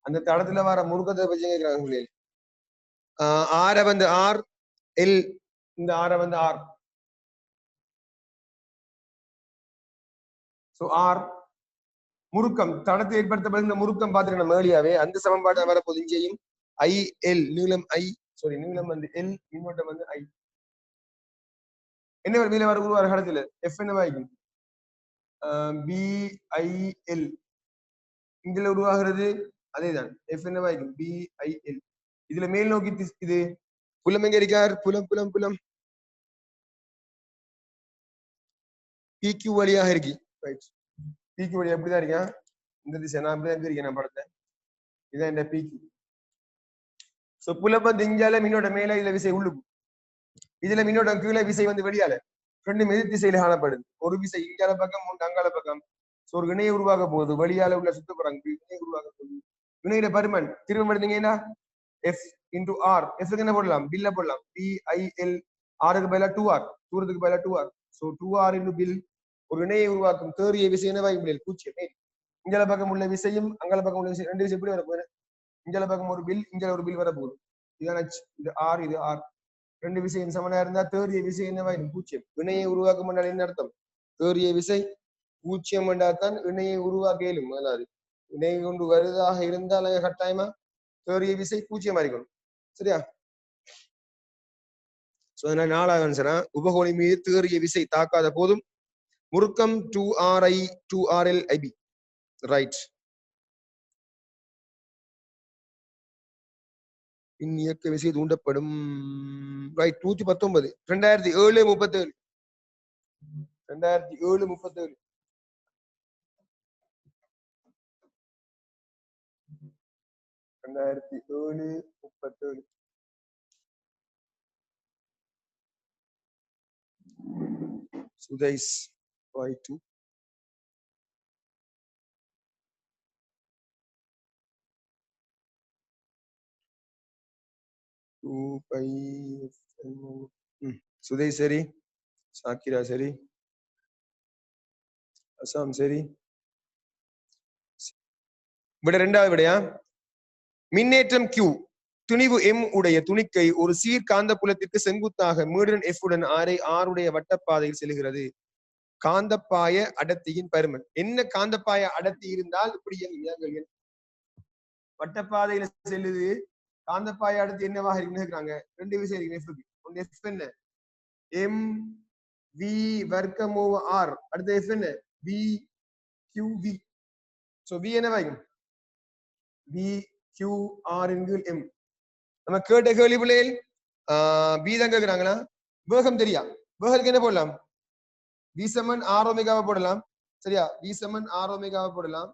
அந்த தடத்துல வர முறுக்கத்தை பற்றி கேட்கிறாங்க பிள்ளைகள். ஆரை வந்து ஆர் எல், இந்த ஆரை வந்து ஆர். சோ ஆர் முறுக்கம் தடத்தை ஏற்படுத்தப்படுகிற முறுக்கம் பார்த்துக்கணும் மேலியாவே. அந்த சமன்பாடு வரப்போது இங்கேயும் ஐ எல் நீளம் ஐ, சாரி நீளம் வந்து எல், மின்னோட்டம் வந்து ஐ. என்ன மேல வர உருவார கடத்துல எஃப் என்ன வாய்க்கும் பி ஐ எல். இங்குல உருவாகிறது அதேதான் எஃப் என்ன வாய்க்கும் பி ஐ எல். இதுல மேல் நோக்கி இது புலம் எங்க இருக்கார்? புலம் புலம் புலம் பிக்யூ வழியாக இருக்கு. ரைட். பிக்யூ வழியா அப்படிதான் இருக்கேன். இந்த திசை நான் அப்படிதான் இருக்கேன். நான் படத்தை இதான் இந்த பிக்யூ. சோ புலம் வந்து இங்கால மின்னோட மேல, இதுல விசை உள்ளுக்கு, இதுல மின்னோட்டம் கீழே, விசை வந்து வெளியால. ரெண்டும் எதிர் திசையில காணப்படுது. ஒரு விசை இங்கால பக்கம், மூன்று அங்கால பக்கம். சோ ஒரு இணையை உருவாக போகுது. வெளியால உள்ள சுத்தப்படுறாங்க இணையை உருவாக போகுது. இணையில பருமன் திரும்ப எடுத்தீங்கன்னா எஃப் இன்டு ஆர். எஃப்க்கு என்ன போடலாம்? பில்ல போடலாம். B I L. ஆருக்கு பதிலா 2R, தூரத்துக்கு பதிலா 2R. சோ 2R இன்டு பில். ஒரு இணையை உருவாக்கும் தேறிய விசை என்ன வாய்க்க முடியாது? பூஜ்ஜியம். இங்கல பக்கம் உள்ள விசையும் அங்கல பக்கம் உள்ள விசை, ரெண்டு விசை எப்படி வரப்போகுது? இங்கல பக்கம் ஒரு பில், இங்கல ஒரு பில் வரப்போகுது. இதான் இது ஆர், இது ஆர். ரெண்டு விசையும் சமனா இருந்தா தேறிய விசை என்னவாயிடும்? பூஜ்ஜியம். இணையை உருவாக்கும் என்றால் என்ன அர்த்தம்? தேறிய விசை பூஜ்ஜியம் என்றால் தான் இணையை உருவாக்க இயலும். முதலாவது இணை கொண்டு வருதாக இருந்தால் கட்டாயமா தேறிய விசை பூஜ்ஜியம் இருக்கணும். சரியா? சோ அதனால 4வது ஆன்சரா உபகோணி மீது தேறிய விசை தாக்காத போதும் முறுக்கம் 2RI 2RLIB. ரைட். இயக்க விசை தூண்டப்படும். ரைட். 119 2007 37 2007 37 2007 37. Sudais Y2 2π. சுதைஸ் சரி. சாக்கிரா சரி. அசாம் சரி. விட ரெண்டாவது விடையா? மின்னேற்றம் Q துணிவு M உடைய துணிக்கை ஒரு சீர் காந்த புலத்திற்கு செங்குத்தாக மீடன் F உடன் R உடைய வட்டப்பாதையில் செல்கிறது. காந்தப்பாய அடர்த்தியின் பருமன் என்ன? காந்தப்பாய அடர்த்தி இருந்தால் இப்படி வட்டப்பாதையில செல்லுது. காந்தப்பாய அடர்த்தி என்னவாக இருக்கிறாங்க? ரெண்டு விஷயம் இருக்கு. ஒன்று F என்ன? M V வர்க்கம் R. அடுத்து F என்ன? V Q V. So V என்னவாகும்? V Q R என்கிற M. நம்ம கேட்ட கேள்வி பிள்ளைகள் பி தான் கேட்கிறாங்களா? வேகம் தெரியா? வேகத்துக்கு என்ன போடலாம்? V சமன் R ஒமேகாவை போடலாம். சரியா? V சமன் R ஒமேகாவை போடலாம்.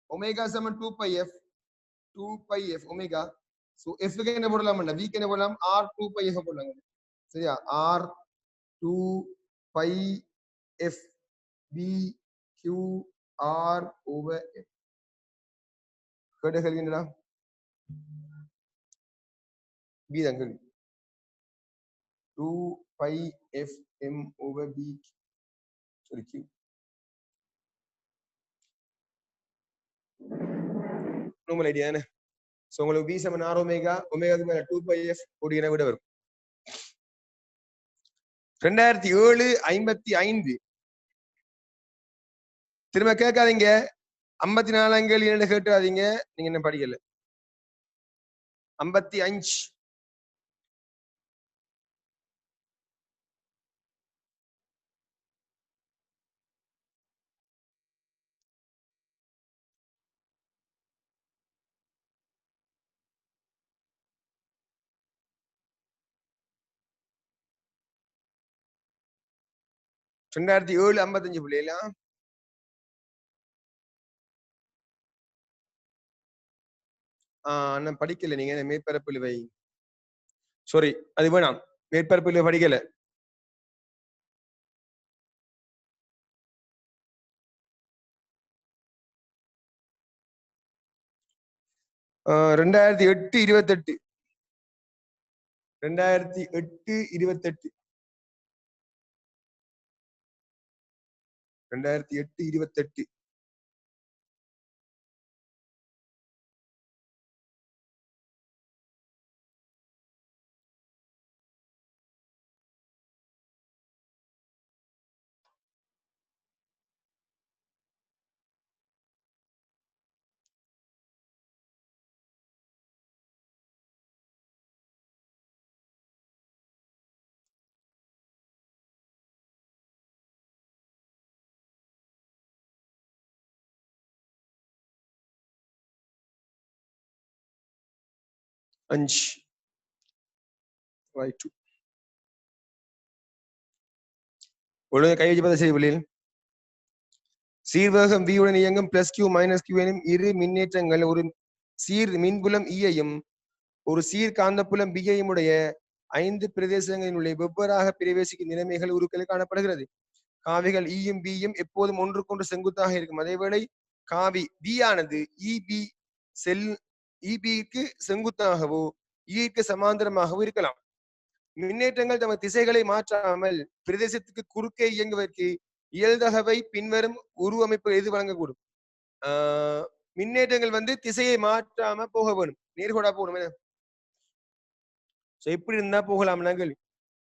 ஒமேகா சமன் 2πf. 2πf omega. So F க்கு என்ன போடலாம்? V க்கு என்ன போடலாம்? R 2πf போடலாம். சரியா? R 2πf V Q R over F. கேட்ட கேள்வி என்னடா? B தான் கேள்வி. 2πf M over B. Sorry, Q. normal idea என்ன? சோ உங்களுக்கு b சமன் r ஒமேகா ஒமேகாக்கு மேல 2πf கூடியன விட வரும் 2007 55 திரும்ப கேட்காதீங்க 54 அங்கல் என்ன கேட்காதீங்க நீங்க என்ன படிக்கல 55 2007 55 பிள்ளைகளா நான் படிக்கல நீங்க மேற்பரப்பில் வை சாரி அது வேணாம் மேற்பரப்பில் படிக்கல 2008 28 2008 28 2008 28 5 right ஒழுங்கு கை வச்சு பார்த்தா சரி பிள்ளைகள் சீர்வேகம் v உடன் இயங்கும் பிளஸ் q மைனஸ் q எனும் இரு மின்னேற்றங்கள் ஒரு சீர் மின்புலம் ஈயையும் ஒரு சீர் காந்தப்புலம் பியையும் உடைய 5 பிரதேசங்களின் உள்ளே வெவ்வேறாக பிரவேசிக்கும் நிலைமைகள் உருக்களில் காணப்படுகிறது காவிகள் ஈயும் பியும் எப்போதும் ஒன்றுக்கொன்று செங்குத்தாக இருக்கும் அதேவேளை காவி பி ஆனது இபி செல் இபிக்கு செங்குத்தாகவோ ஈக்கு சமாந்தரமாகவோ இருக்கலாம் மின்னேற்றங்கள் தமது திசைகளை மாற்றாமல் பிரதேசத்துக்கு குறுக்கே இயங்குவதற்கு இயல்தகவை பின்வரும் உருவமைப்பு எது வழங்கக்கூடும் மின்னேற்றங்கள் வந்து திசையை மாற்றாம போக வேணும் நேர்கோடா போகணும் எப்படி இருந்தா போகலாம்னா கேள்வி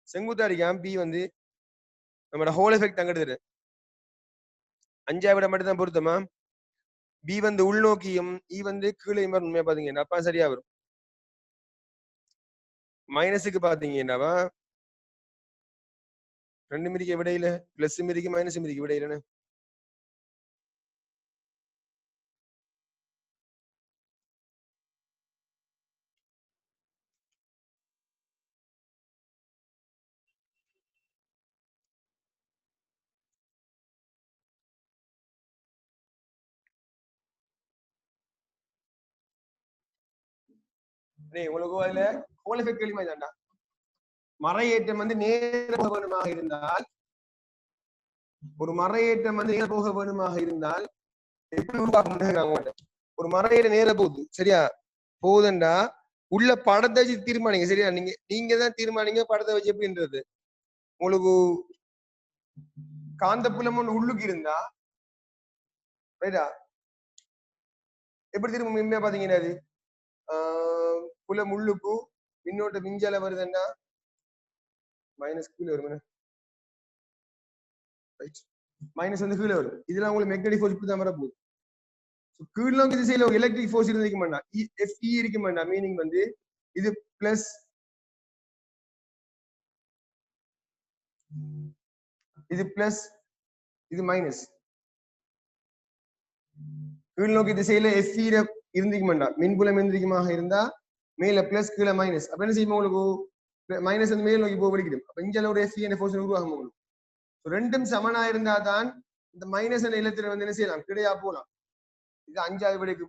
செங்குத்தா அடிக்காம பி வந்து நம்மளோட ஹோல் எஃபெக்ட் அங்கிட்டு 5 விட மட்டும் தான் பொருத்தமா பி வந்து உள்நோக்கியும் இ வந்து கீழே உண்மையா பாத்தீங்கன்னா அப்பா சரியா வரும் மைனஸுக்கு பாத்தீங்கன்னாவா 2 மிதிக்கு விடையில பிளஸ் மிதிக்கு மைனஸ் மிதிக்கு விடையிலன்னு உங்களுக்கு அதுல ஹோல் எஃபெக்ட் கேள்வி தான்டா மறையேற்றம் வந்து நேர போக வேணுமாக இருந்தால் ஒரு மறையேற்றம் வந்து நேர போக வேணுமாக இருந்தால் எப்படி உருவாக்க ஒரு மறையேற நேர போகுது சரியா போகுதுண்டா உள்ள படத்தை வச்சு தீர்மானிங்க சரியா நீங்க தான் தீர்மானிங்க படத்தை வச்சு எப்படின்றது உங்களுக்கு காந்தப்புலம் ஒன்று உள்ளுக்கு இருந்தா ரைட்டா எப்படி திரும்ப உண்மையா பாத்தீங்கன்னா அது புலம் உள்ளுக்கு மின்னோட்ட மிஞ்சால வருதுன்னா மைனஸ் கீழே வரும் மைனஸ் வந்து கீழே வரும் இதுல உங்களுக்கு மெக்னடிக் ஃபோர்ஸ் தான் வர போகுது கீழ் நோக்கி திசையில ஒரு எலக்ட்ரிக் ஃபோர்ஸ் இருக்க மாட்டான் எஃப்இ இருக்க மாட்டான் மீனிங் வந்து இது பிளஸ் இது பிளஸ் இது மைனஸ் கீழ் நோக்கி திசையில எஃப்இ இருந்திக்க மாட்டான் மின்புலம் எந்திரிக்கமாக இருந்தா மேல பிளஸ் கீழே மைனஸ் அப்ப என்ன செய்யும் உங்களுக்கு மைனஸ் வந்து மேல் நோக்கி போக வலிக்கிடும் அப்ப இங்க ஒரு எஃப்இ என்ற ஃபோர்ஸ் உருவாகும் உங்களுக்கு ரெண்டும் சமனா இருந்தா தான் இந்த மைனஸ் என்ற இலத்தில வந்து என்ன செய்யலாம் கிடையா போலாம் இது 5வது விடைக்கு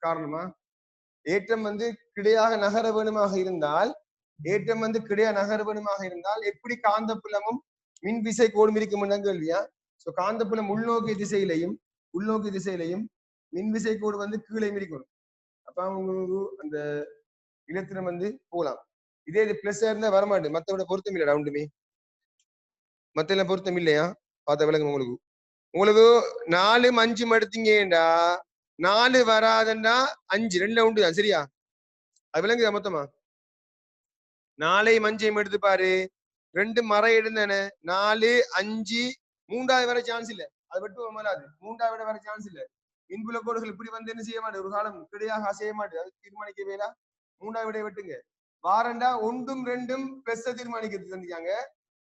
காரணமா ஏற்றம் வந்து கிடையாக நகர வேணுமாக இருந்தால் எப்படி காந்தப்புலமும் மின் விசை கோடும் இருக்கும் கேள்வியா சோ காந்தப்புலம் உள்நோக்கிய திசையிலையும் மின் விசை கோடு வந்து கீழே இருக்கணும் அப்ப உங்களுக்கு அந்த இலத்திரம் வந்து போகலாம் இதே இது பிளஸ் இருந்தா வரமாட்டேன் மத்தோட பொருத்தம் இல்லடா உண்டுமே மத்த எல்லாம் பொருத்தம் இல்லையா பார்த்த விளங்க உங்களுக்கு 4 5 எடுத்தீங்கடா 4 வராதுன்னா 5 2 உண்டு தான் சரியா அது விளங்குதா மொத்தமா? 4 5 எடுத்து பாரு. 2 மறை எடுந்தானே 4 5 3வது வர சான்ஸ் இல்ல. அது விட்டு வராது. 3வது விட வர சான்ஸ் இல்ல. மின்புல கோடுகள் இப்படி வந்து என்ன செய்ய மாட்டேன், ஒரு காலம் கிடையாக அசைய மாட்டேன். அது தீர்மானிக்கவேலா. 3வது விட வெட்டுங்க. வாரண்டா 1ம் 2ம் பிளஸ் தீர்மானிக்கிறது தந்திருக்காங்க.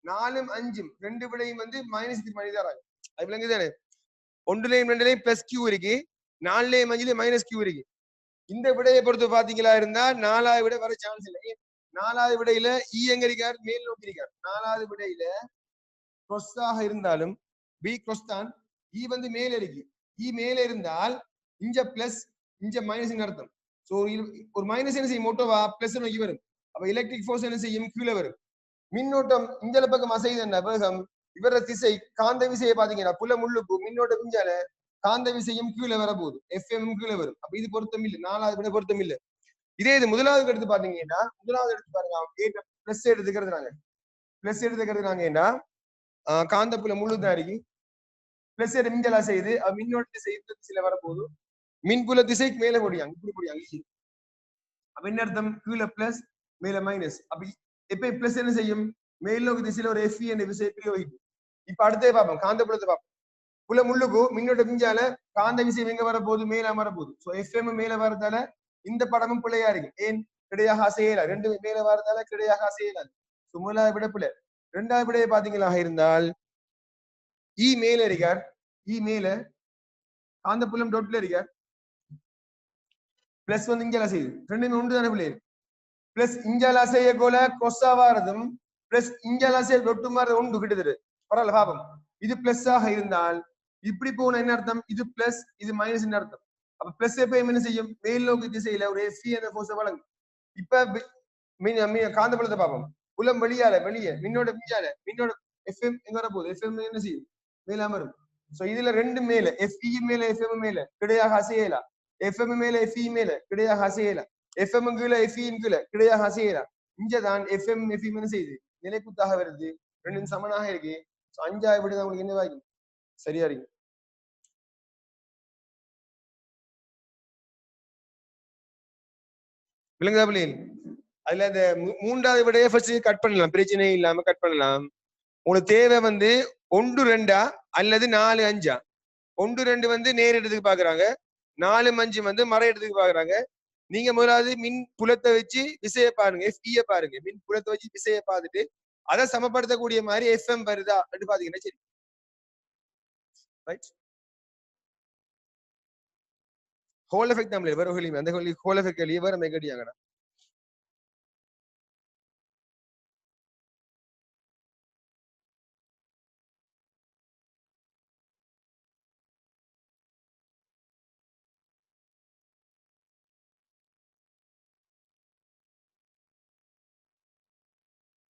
4ம் 5ம் 2 விடையும் வந்து மைனஸ் தீர்மானிக்கிறாங்க. அது விளங்குதானே? 1லையும் 2லையும் பிளஸ் கியூ இருக்கு, 4லையும் 5லையும் மைனஸ் கியூ இருக்கு. இந்த விடையை பொறுத்து பாத்தீங்களா இருந்தா 4வது விட வர சான்ஸ் இல்லை. 4வது விடையில இ எங்க இருக்கார், மேல் நோக்கி இருக்கார். 4வது விடையில கொஸ்ஸாக இருந்தாலும் பி கொஸ் தான், இ வந்து மேல இருக்கு. இ மேல இருந்தால் இங்க பிளஸ் இங்க மைனஸ் அர்த்தம். சோ ஒரு மைனஸ் என்ன செய்யும், மோட்டோவா பிளஸ் நோக்கி வரும். அப்ப எலக்ட்ரிக் ஃபோர்ஸ் என்ன செய்யும், கீழே வரும். மின்னோட்டம் இந்த பக்கம் அசைதன வேகம் இவர திசை காந்த விசையை பாத்தீங்கன்னா புல முள்ளுக்கு மின்னோட்டம் மிஞ்சால காந்த விசையும் கீழே வர போகுது, எஃப்எம் கீழே வரும். அப்ப இது பொருத்தம் இல்லை, 4வது விட பொருத்தம் இல்லை. இதே இது முதலாவது எடுத்து பாத்தீங்கன்னா, முதலாவது எடுத்து பாருங்க, பிளஸ் எடுத்துக்கிறது பிளஸ் எடுத்துக்கிறதுனாங்கன்னா காந்த புல முள்ளுதான் இருக்கு, பிளஸ் மிஞ்சலா செய்யுது, மின்னோட்ட திசை திசையில வரப்போகுது, மின்புல திசைக்கு மேல போடியாங்க, இப்படி போடியாங்க. அப்ப என்ன அர்த்தம், கீழே பிளஸ் மேல மைனஸ். அப்ப எப்ப பிளஸ் என்ன செய்யும், மேல் நோக்கி திசையில ஒரு எஃப் என்ற விசை பிரயோகிக்கும். இப்ப அடுத்தே பார்ப்போம், காந்த புலத்தை பார்ப்போம். புல முள்ளுக்கு மின்னோட்ட மிஞ்சால காந்த விசை எங்க வரப்போகுது, மேல வரப்போகுது. சோ எஃப்எம் மேல வரதால இந்த படமும் பிள்ளையா இருக்கு. ஏன் கிடையாக அசையல, ரெண்டு மேல வரதால கிடையாக அசையலாது. சோ முதலாவது விட பிள்ளை. 2வது விடையை பாத்தீங்களா இருந்தால் இ மேல இருக்கார், இ மேல காந்த புலம் டொட்ல இருக்கார், பிளஸ் வந்து இங்கே செய்யுது, ரெண்டுமே ஒன்று தானே பிள்ளை. பிளஸ் இஞ்சால அசைய போல கொசாவாரதும் பிளஸ் இஞ்சால அசைய டொட்டு மாதிரி ஒன்று கிட்டது. பரவாயில்ல பாப்போம். இது பிளஸ் ஆக இருந்தால் இப்படி போன என்ன அர்த்தம், இது பிளஸ் இது மைனஸ் அர்த்தம். அப்ப பிளஸ் எப்பயும் என்ன செய்யும், மேல் நோக்கி திசையில ஒரு எஃப் என்ற போர்ஸை வழங்கும். இப்ப காந்த புலத்தை பார்ப்போம். புலம் வெளியால வெளியே மின்னோட மிஞ்சால மின்னோட எஃப்எம் எங்க வர போகுது, எஃப்எம் என்ன செய்யும், மேல அமரும். சோ இதுல ரெண்டு மேல எஃப்இ மேல எஃப்எம் மேல கிடையாக அசையலா, எஃப்எம் மேல எஃப்இ மேல கிடையாக அசையலா, எஃப்எம் கீழே எஃப்இன் கீழே கிடையாக அசையலா. இங்கதான் எஃப்எம் எஃப்இம் என்ன செய்யுது, நிலைக்குத்தாக வருது, ரெண்டும் சமனாக இருக்கு. 5வது விட உங்களுக்கு என்னவாகும், சரியா இருக்கு. விளங்குதா பிள்ளைகள்? அதுல அந்த 3வது விடையை ஃபர்ஸ்ட் கட் பண்ணலாம், பிரச்சனை இல்லாம கட் பண்ணலாம். உங்களுக்கு தேவை வந்து 1 2 அல்லது 4 5. 1 2 வந்து நேர் இடத்துக்கு பாக்குறாங்க, 4 5 வந்து மறை இடத்துக்கு பாக்குறாங்க. நீங்க முதலாவது மின் புலத்தை வச்சு விசையை பாருங்க, எஃப்இ பாருங்க. மின் புலத்தை வச்சு விசையை பார்த்துட்டு அதை சமப்படுத்தக்கூடிய மாதிரி எஃப்எம் வருதா அப்படி பாத்தீங்கன்னா சரி. ரைட், ஹோல் எஃபெக்ட் தான் வேற ஹோலிமே, அந்த ஹோல் எஃபெக்ட் வெளியே வேற மெகடியாங்கடா.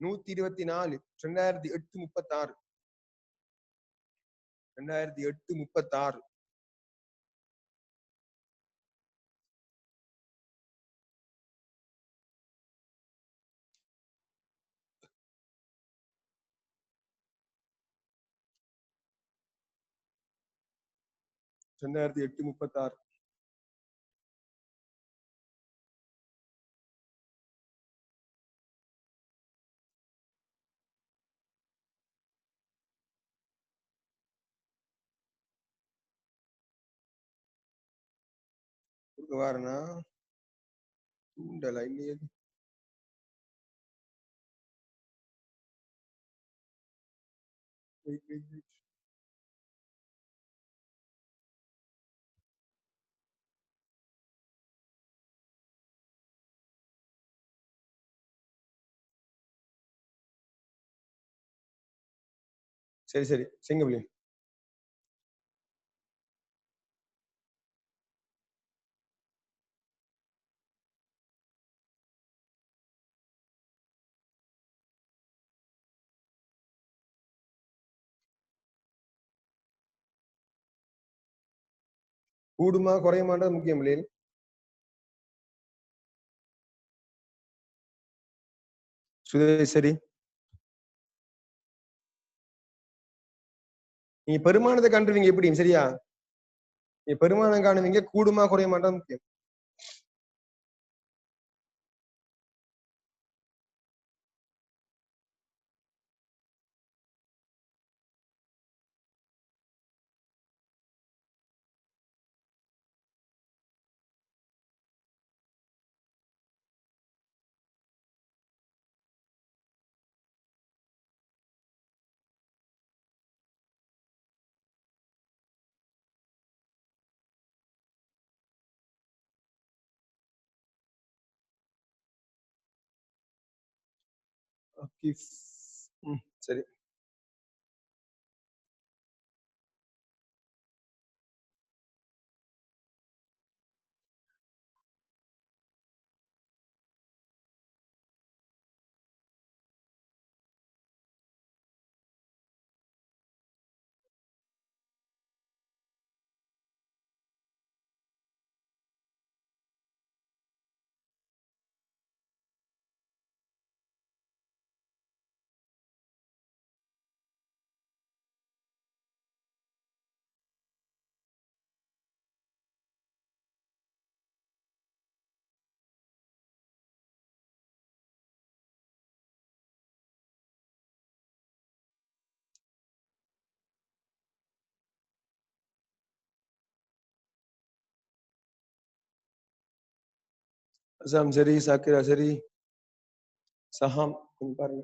நூத்தி 24 2008 36 2008 36. ரெண்டாயிரத்தி எட்டு 36. வாரனா தூண்டல இல்லையே. சரி சரி செங்கபிள்ளை. கூடுமா குறையுமான்றது முக்கியம் இல்லையா? சரி, நீங்க பெருமானத்தை கண்டுவீங்க எப்படியும் சரியா, நீங்க பெருமானம் காணுவீங்க, கூடுமா குறையுமான்றது முக்கியம். சரி. அசாம் சரி, சாக்கிரா சரி, சஹாம் கொஞ்சம் பாருங்க.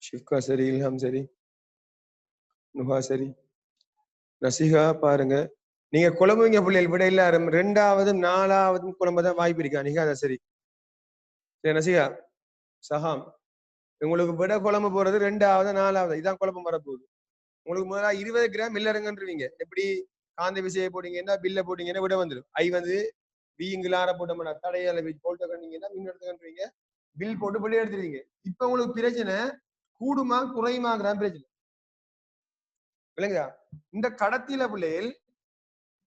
ஷிஃப்கா சரி, இல்ஹாம் சரி, நுஹா சரி, நசிகா பாருங்க. நீங்க குழம்புவீங்க பிள்ளைகள் விட இல்ல 2வது 4வது குழம்புதான் வாய்ப்பு இருக்கா? நீங்க அதான் சரி. சரி நசிகா, சஹாம் உங்களுக்கு விட குழம்பு போறது 2வது 4வது இதான் குழப்பம் வரப்போகுது. உங்களுக்கு முதல்ல 20 கிராம் மில்லருங்கன்றீங்க. எப்படி காந்த விசையை போட்டீங்கன்னா பில்ல போட்டீங்கன்னா விட வந்துடும். ஐ வந்து வீங்குலார போட்டோம்னா தடையால போல்ட்ட கண்டீங்கன்னா மின்னெடுத்துக்கன்றீங்க. பில் போட்டு வெளியே எடுத்துருவீங்க. இப்ப உங்களுக்கு பிரச்சனை கூடுமா குறையுமாங்கிற பிரச்சனை விளங்குதா? இந்த கடத்தில பிள்ளைகள்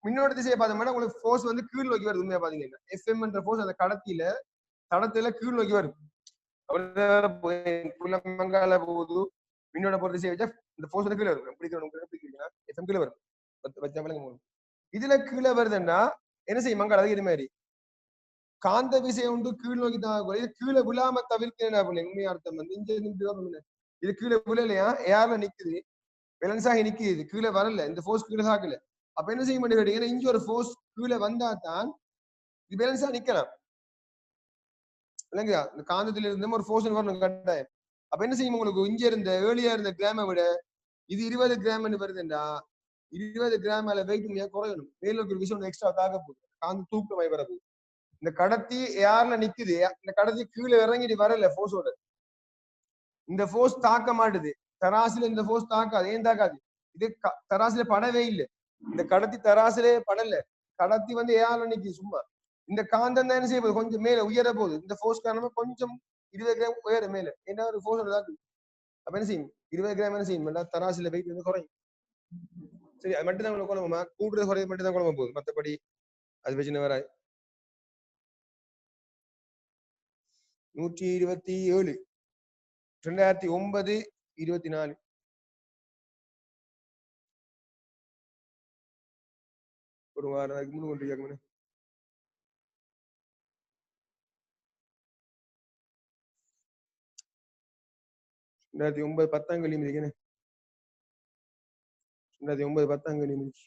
மின்னோட்ட திசையை பார்த்தோம்னா உங்களுக்கு ஃபோர்ஸ் வந்து கீழ் நோக்கி வருது. உண்மையா பாத்தீங்கன்னா எஃப்எம் என்ற ஃபோர்ஸ் அந்த கடத்தில தடத்துல கீழ் நோக்கி வருது. மங்கால போகுது மின்னோட போற திசையை வச்சா இந்த ஃபோர்ஸ் வந்து கீழே வரும். பிடிக்கிறீங்கன்னா எஃப்எம் கீழே வரும். இதுல கீழே வருதுன்னா என்ன செய்யும் மங்கால அது இது மாதிரி காந்த விசை உண்டு கீழ் நோக்கி தான் கீழே விழாம தவிர்க்க உண்மையா அர்த்தம் வந்து இது கீழே விழலையா ஏர்ல நிக்குது பேலன்ஸ் ஆகி நிக்குது. இது கீழே வரல, இந்த ஃபோர்ஸ் கீழே தாக்கல. அப்ப என்ன செய்ய மாட்டேங்கிறீங்க? இங்க ஒரு ஃபோர்ஸ் கீழே வந்தா தான் இது பேலன்ஸா நிக்கலாம். இல்லைங்களா? இந்த காந்தத்துல இருந்து ஒரு ஃபோர்ஸ் வரணும் கட்டாயம். அப்ப என்ன செய்யும் உங்களுக்கு இங்க இருந்த ஏர்லியா இருந்த கிராம விட இது 20 கிராம் வருதுண்டா 20 கிராம் மேல வெயிட் குறையணும். மேல ஒரு விஷயம் எக்ஸ்ட்ரா தாக்க போகுது. காந்த தூக்கமாய் வரப்போகுது. இந்த கடத்தி யாருல நிக்குது, இந்த கடத்தி கீழே இறங்கிட்டு வரல ஃபோர்ஸோட. இந்த ஃபோர்ஸ் தாக்க மாட்டுது. தராசுல இந்த ஃபோர்ஸ் தாக்காது. ஏன் தாக்காது? இது தராசுல படவே இல்லை. இந்த கடத்தி தராசுலே படல. கடத்தி வந்து ஏஆர்ல நிக்குது சும்மா. இந்த காந்தம் தான் என்ன செய்ய போகுது? கொஞ்சம் மேல உயர போகுது. இந்த ஃபோர்ஸ் காரணமா கொஞ்சம் 20 கிராம் உயர மேல. என்ன ஒரு ஃபோர்ஸ் தாக்கு. அப்ப என்ன செய்யும்? 20 கிராம் என்ன செய்யும்? தராசுல வெயிட் வந்து குறையும். சரி, அது மட்டும் தான் உங்களுக்கு குழம்புமா? கூடுதல் குறைய மட்டும் தான் குழம்பு போகுது. மத்தபடி அது பிரச்சனை வராது. 127 2009 24 ஒரு வாரம் அதுக்கு முன்னு கொண்டு 2009 10ஆம் கல்வி மிதிக்கணும். 2009 10ஆம் கல்வி மிதிச்சு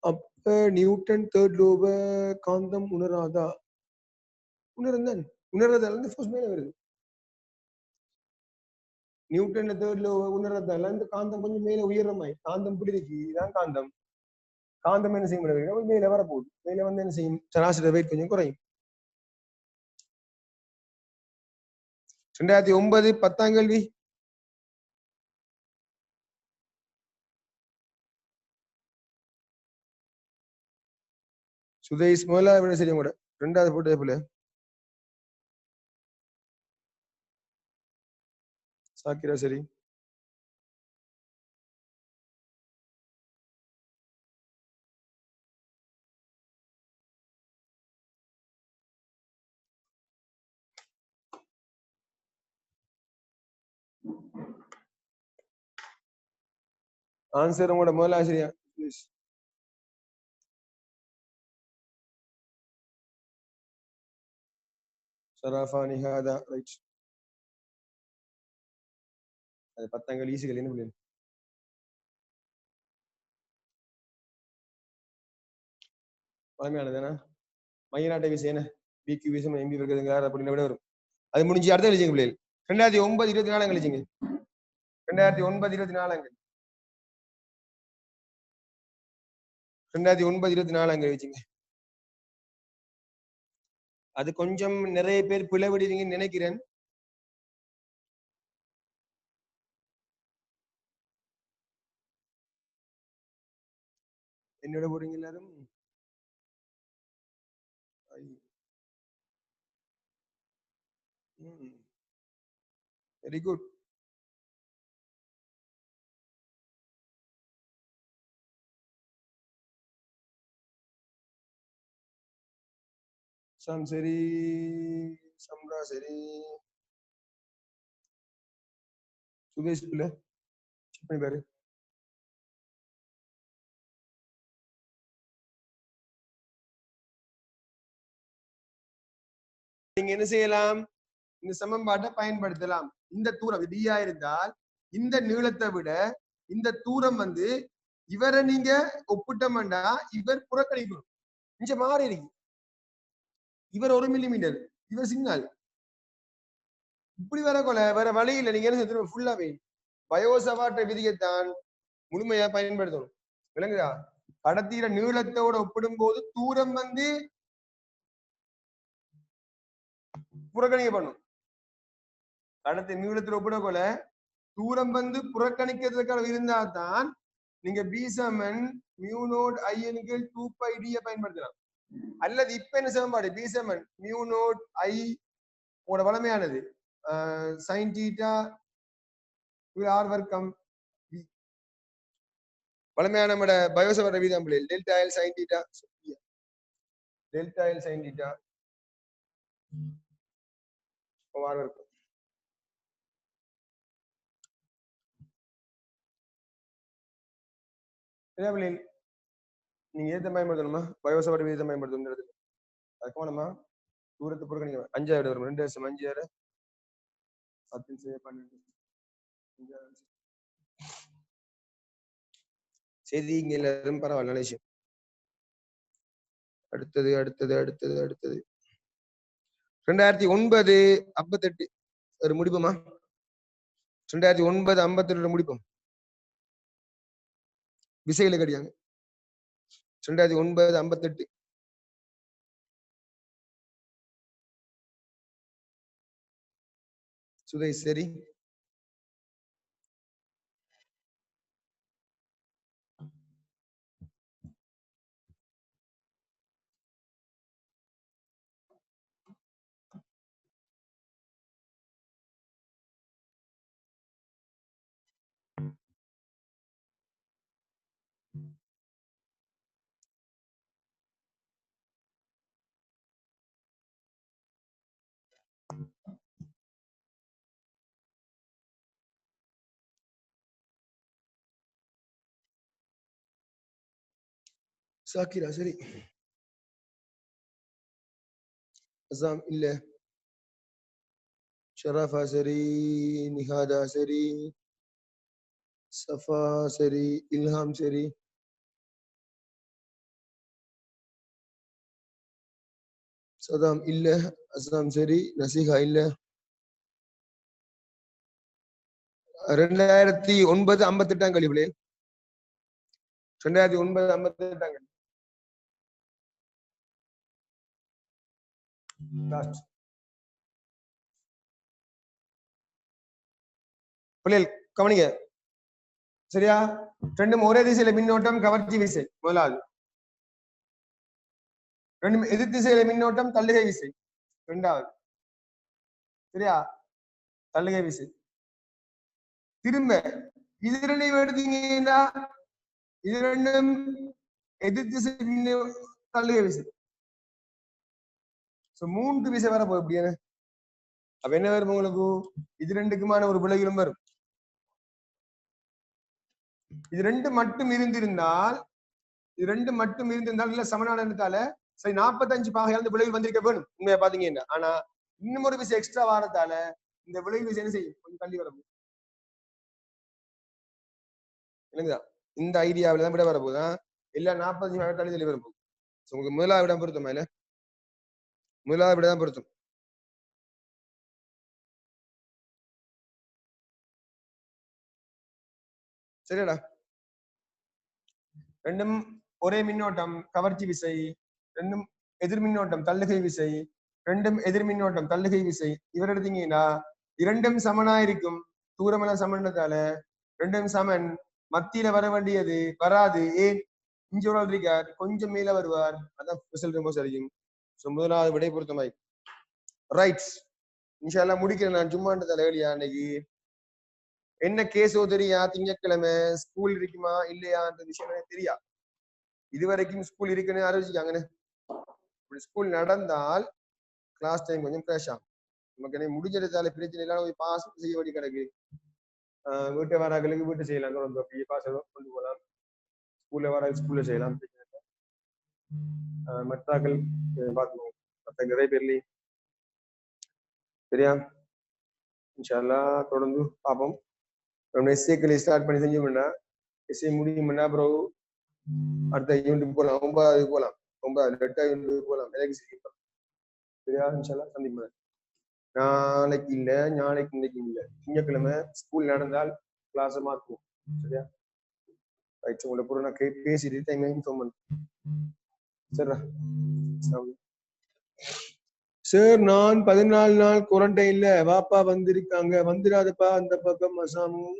அப்ப நியூட்டன் தேர்ட் லோவ காந்தம் உணராதா? உணர்ந்தான். உணர்றதால இருந்து ஃபோர்ஸ் மேல வருது. நியூட்டன் தேர்ட் லோவ உணர்றதால இந்த காந்தம் கொஞ்சம் மேல உயரமாய் காந்தம் பிடிக்கு. இதுதான் காந்தம். காந்தம் என்ன செய்ய முடியாது? மேல வரப்போகுது. மேல வந்து என்ன செய்யும்? சராசரி வெயிட் கொஞ்சம் குறையும். 2009 10ஆம் கல்வி சுதேஷ் முதல்ல விட சரி கூட 2வது போட்டோ போல சாக்கிரா சரி. ஆன்சர் உங்களோட முதல் ஆசிரியா ஷராஃபா நிஹாதா ரைட். அது 10ஆம் கல்வி ஈஸிகள் என்ன பண்ணுது? பழமையானதுனா மையநாட்டை விசை பிக்யூ விசம் எம்பி இருக்கிறது அப்படின்னு விட வரும். அது முடிஞ்சு அடுத்த கழிச்சுங்க பிள்ளைகள் 2009 24 கழிச்சுங்க 2009 24 2009 24 அங்க வச்சுங்க. அது கொஞ்சம் நிறைய பேர் பிளவிடுவீங்கன்னு நினைக்கிறேன். என்னோட போறீங்க எல்லாரும். Very good. சரி, சம்ரா சரி, சுதேஷ் பிள்ளை செக் பண்ணி பாரு. நீங்க என்ன செய்யலாம், இந்த சமன்பாட்டை பயன்படுத்தலாம். இந்த தூரம் டியா இருந்தால் இந்த நீளத்தை விட இந்த தூரம் வந்து இவரை நீங்க ஒப்பிட்டோம்னா இவர் புறக்கணிக்கணும். இங்க மாறி இருக்கு, இவர் 1 மில்லிமீட்டர், இவர் சிக்னல். இப்படி வரக்கொள்ள வேற வழி இல்லை. நீங்க என்ன செய்யணும், ஃபுல்லாவே பயோசவாற்ற விதியைத்தான் முழுமையா பயன்படுத்தணும். விளங்குதா? கடத்திர நீளத்தோட ஒப்பிடும் போது தூரம் வந்து புறக்கணிக்க பண்ணும். கடத்தி நீளத்தில் ஒப்பிடக்கொள்ள தூரம் வந்து புறக்கணிக்கிறதுக்காக இருந்தா தான் நீங்க பி சமன் மியூ நோட் ஐனுக்கு 2πd பயன்படுத்தலாம். அல்லது இப்ப என்ன சமன்பாடு, பி சமன் மியூ நோட் ஐ உங்களோட வளமையானது sin θ ஆர் வர்க்கம் வளமையான நம்மட பயோசவர வீதம் பிள்ளைகள் delta L sin θ delta L sin θ R வர்க்கம். என்ன பிள்ளைகள் நீங்க ஏத்த பயன்படுத்தணுமா, பயோசவர வீதம் பயன்படுத்தணும்ன்றது அதுக்கு வேணுமா? தூரத்தை புறக்கணிக்க 5000 வரும். 2 வருஷம் 5000 10 12 சரி, இங்க எல்லாரும் பரவாயில்ல, நல்ல விஷயம். அடுத்தது அடுத்தது அடுத்தது அடுத்தது 2009 58 ஒரு முடிப்போமா? 2009 52 முடிப்போம். விசைகளை கடியாங்க 2009 58 சுதேஷ் சரி. சாக்கிரா சரி, அசாம் இல்ல, ஷராஃபா சரி, நிஹாதா சரி, சஃபா சரி, இல்ஹாம் சரி, சதாம் இல்ல, அசாம் சரி, நசிஹா இல்ல. 2009 58 கழிவுலே 2009 58 லாஸ்ட். பிள்ளைகள் கவனிங்க சரியா? ரெண்டும் ஒரே திசையில மின்னோட்டம் கவர்ச்சி விசை முதலாவது, ரெண்டும் எதிர் திசையில மின்னோட்டம் தள்ளுகை விசை இரண்டாவது. சரியா? தள்ளுகை விசை. திரும்ப இது ரெண்டையும் எடுத்தீங்கன்னா இது ரெண்டும் எதிர் திசை தள்ளுகை விசை. மூன்று விசை வர போகுது. எப்படி அப்ப என்ன வரும் உங்களுக்கு? இது ரெண்டுக்குமான ஒரு விளைவிலும் வரும். இது ரெண்டு மட்டும் இருந்திருந்தால் இல்ல சமனானதால சரி 45 பாகையால் இந்த விளைவு வந்திருக்க வேணும் உண்மையா பாத்தீங்கன்னா. ஆனா இன்னும் ஒரு விசை எக்ஸ்ட்ரா வாரத்தால இந்த விளைவு விசை என்ன செய்யும், கொஞ்சம் தள்ளி வரும். இல்லைங்களா? இந்த ஐடியாவில தான் விட வரப்போதான் எல்லாம் 45 பாகை தள்ளி தள்ளி வரப்போகுது. உங்களுக்கு முதலாவது விட பொருத்தமா இல்ல, முதலாவது விட தான் பொருத்தம். சரியாடா? ரெண்டும் ஒரே மின்னோட்டம் கவர்ச்சி விசை, ரெண்டும் எதிர் மின்னோட்டம் தள்ளுகை விசை, ரெண்டும் எதிர் மின்னோட்டம் தள்ளுகை விசை. இவர் எடுத்தீங்கன்னா இரண்டும் சமனா இருக்கும். தூரமெல்லாம் சமன்றதால ரெண்டும் சமன். மத்தியில வர வேண்டியது வராது. ஏன் இங்க ஒரு ஆள் இருக்கார், கொஞ்சம் மேல வருவார், அதான் ரிசல்ட் ரொம்ப சரியும். ஸோ முதலாவது விடை பொருத்தமாய் ரைட். இன்ஷால்லா முடிக்கிறேன் நான். சும்மான்றதால ஏழியா அன்னைக்கு என்ன கேஸோ தெரியா, திங்கட்கிழமை ஸ்கூல் இருக்குமா இல்லையான்ற விஷயம் எனக்கு தெரியா. இதுவரைக்கும் ஸ்கூல் இருக்குன்னு ஆரம்பிச்சுக்காங்கன்னு. ஸ்கூல் நடந்தால் கிளாஸ் டைம் கொஞ்சம் கிராஷ் ஆகும். நமக்கு என்ன முடிஞ்செடுத்தால பிரச்சனை இல்லாம போய் பாஸ் செய்ய வேண்டிய கிடக்கு. வீட்டை வராங்களுக்கு வீட்டு செய்யலாம், பாஸ் கொண்டு போகலாம். ஸ்கூல்ல வர ஸ்கூல்ல செய்யலாம். மற்றாக்கள் பார்க்கணும், மற்ற நிறைய பேர்லயும் சரியா. இன்ஷால்லா தொடர்ந்து பார்ப்போம். எஸ்ஏக்களை ஸ்டார்ட் பண்ணி செஞ்சோம்னா எஸ்ஏ முடியும்னா அப்புறம் அடுத்த யூனிட் போகலாம், 9வது போகலாம், 9வது 8வது யூனிட் போகலாம். சரியா. இன்ஷால்லா சந்திப்பேன். நாளைக்கு இல்ல, நாளைக்கு இன்னைக்கு இல்ல, திங்கட்கிழமை ஸ்கூல் நடந்தால் கிளாஸை மாற்றுவோம். சரியா. ரைட். உங்களை கூட நான் பேசிட்டு டைம் இன்ஃபார்ம் பண்ணேன். சரிடா. சார் நான் 14 நாள் குவாரண்டைன்ல வாப்பா வந்திருக்காங்க. வந்துடாதப்பா அந்த பக்கம் அசாமும்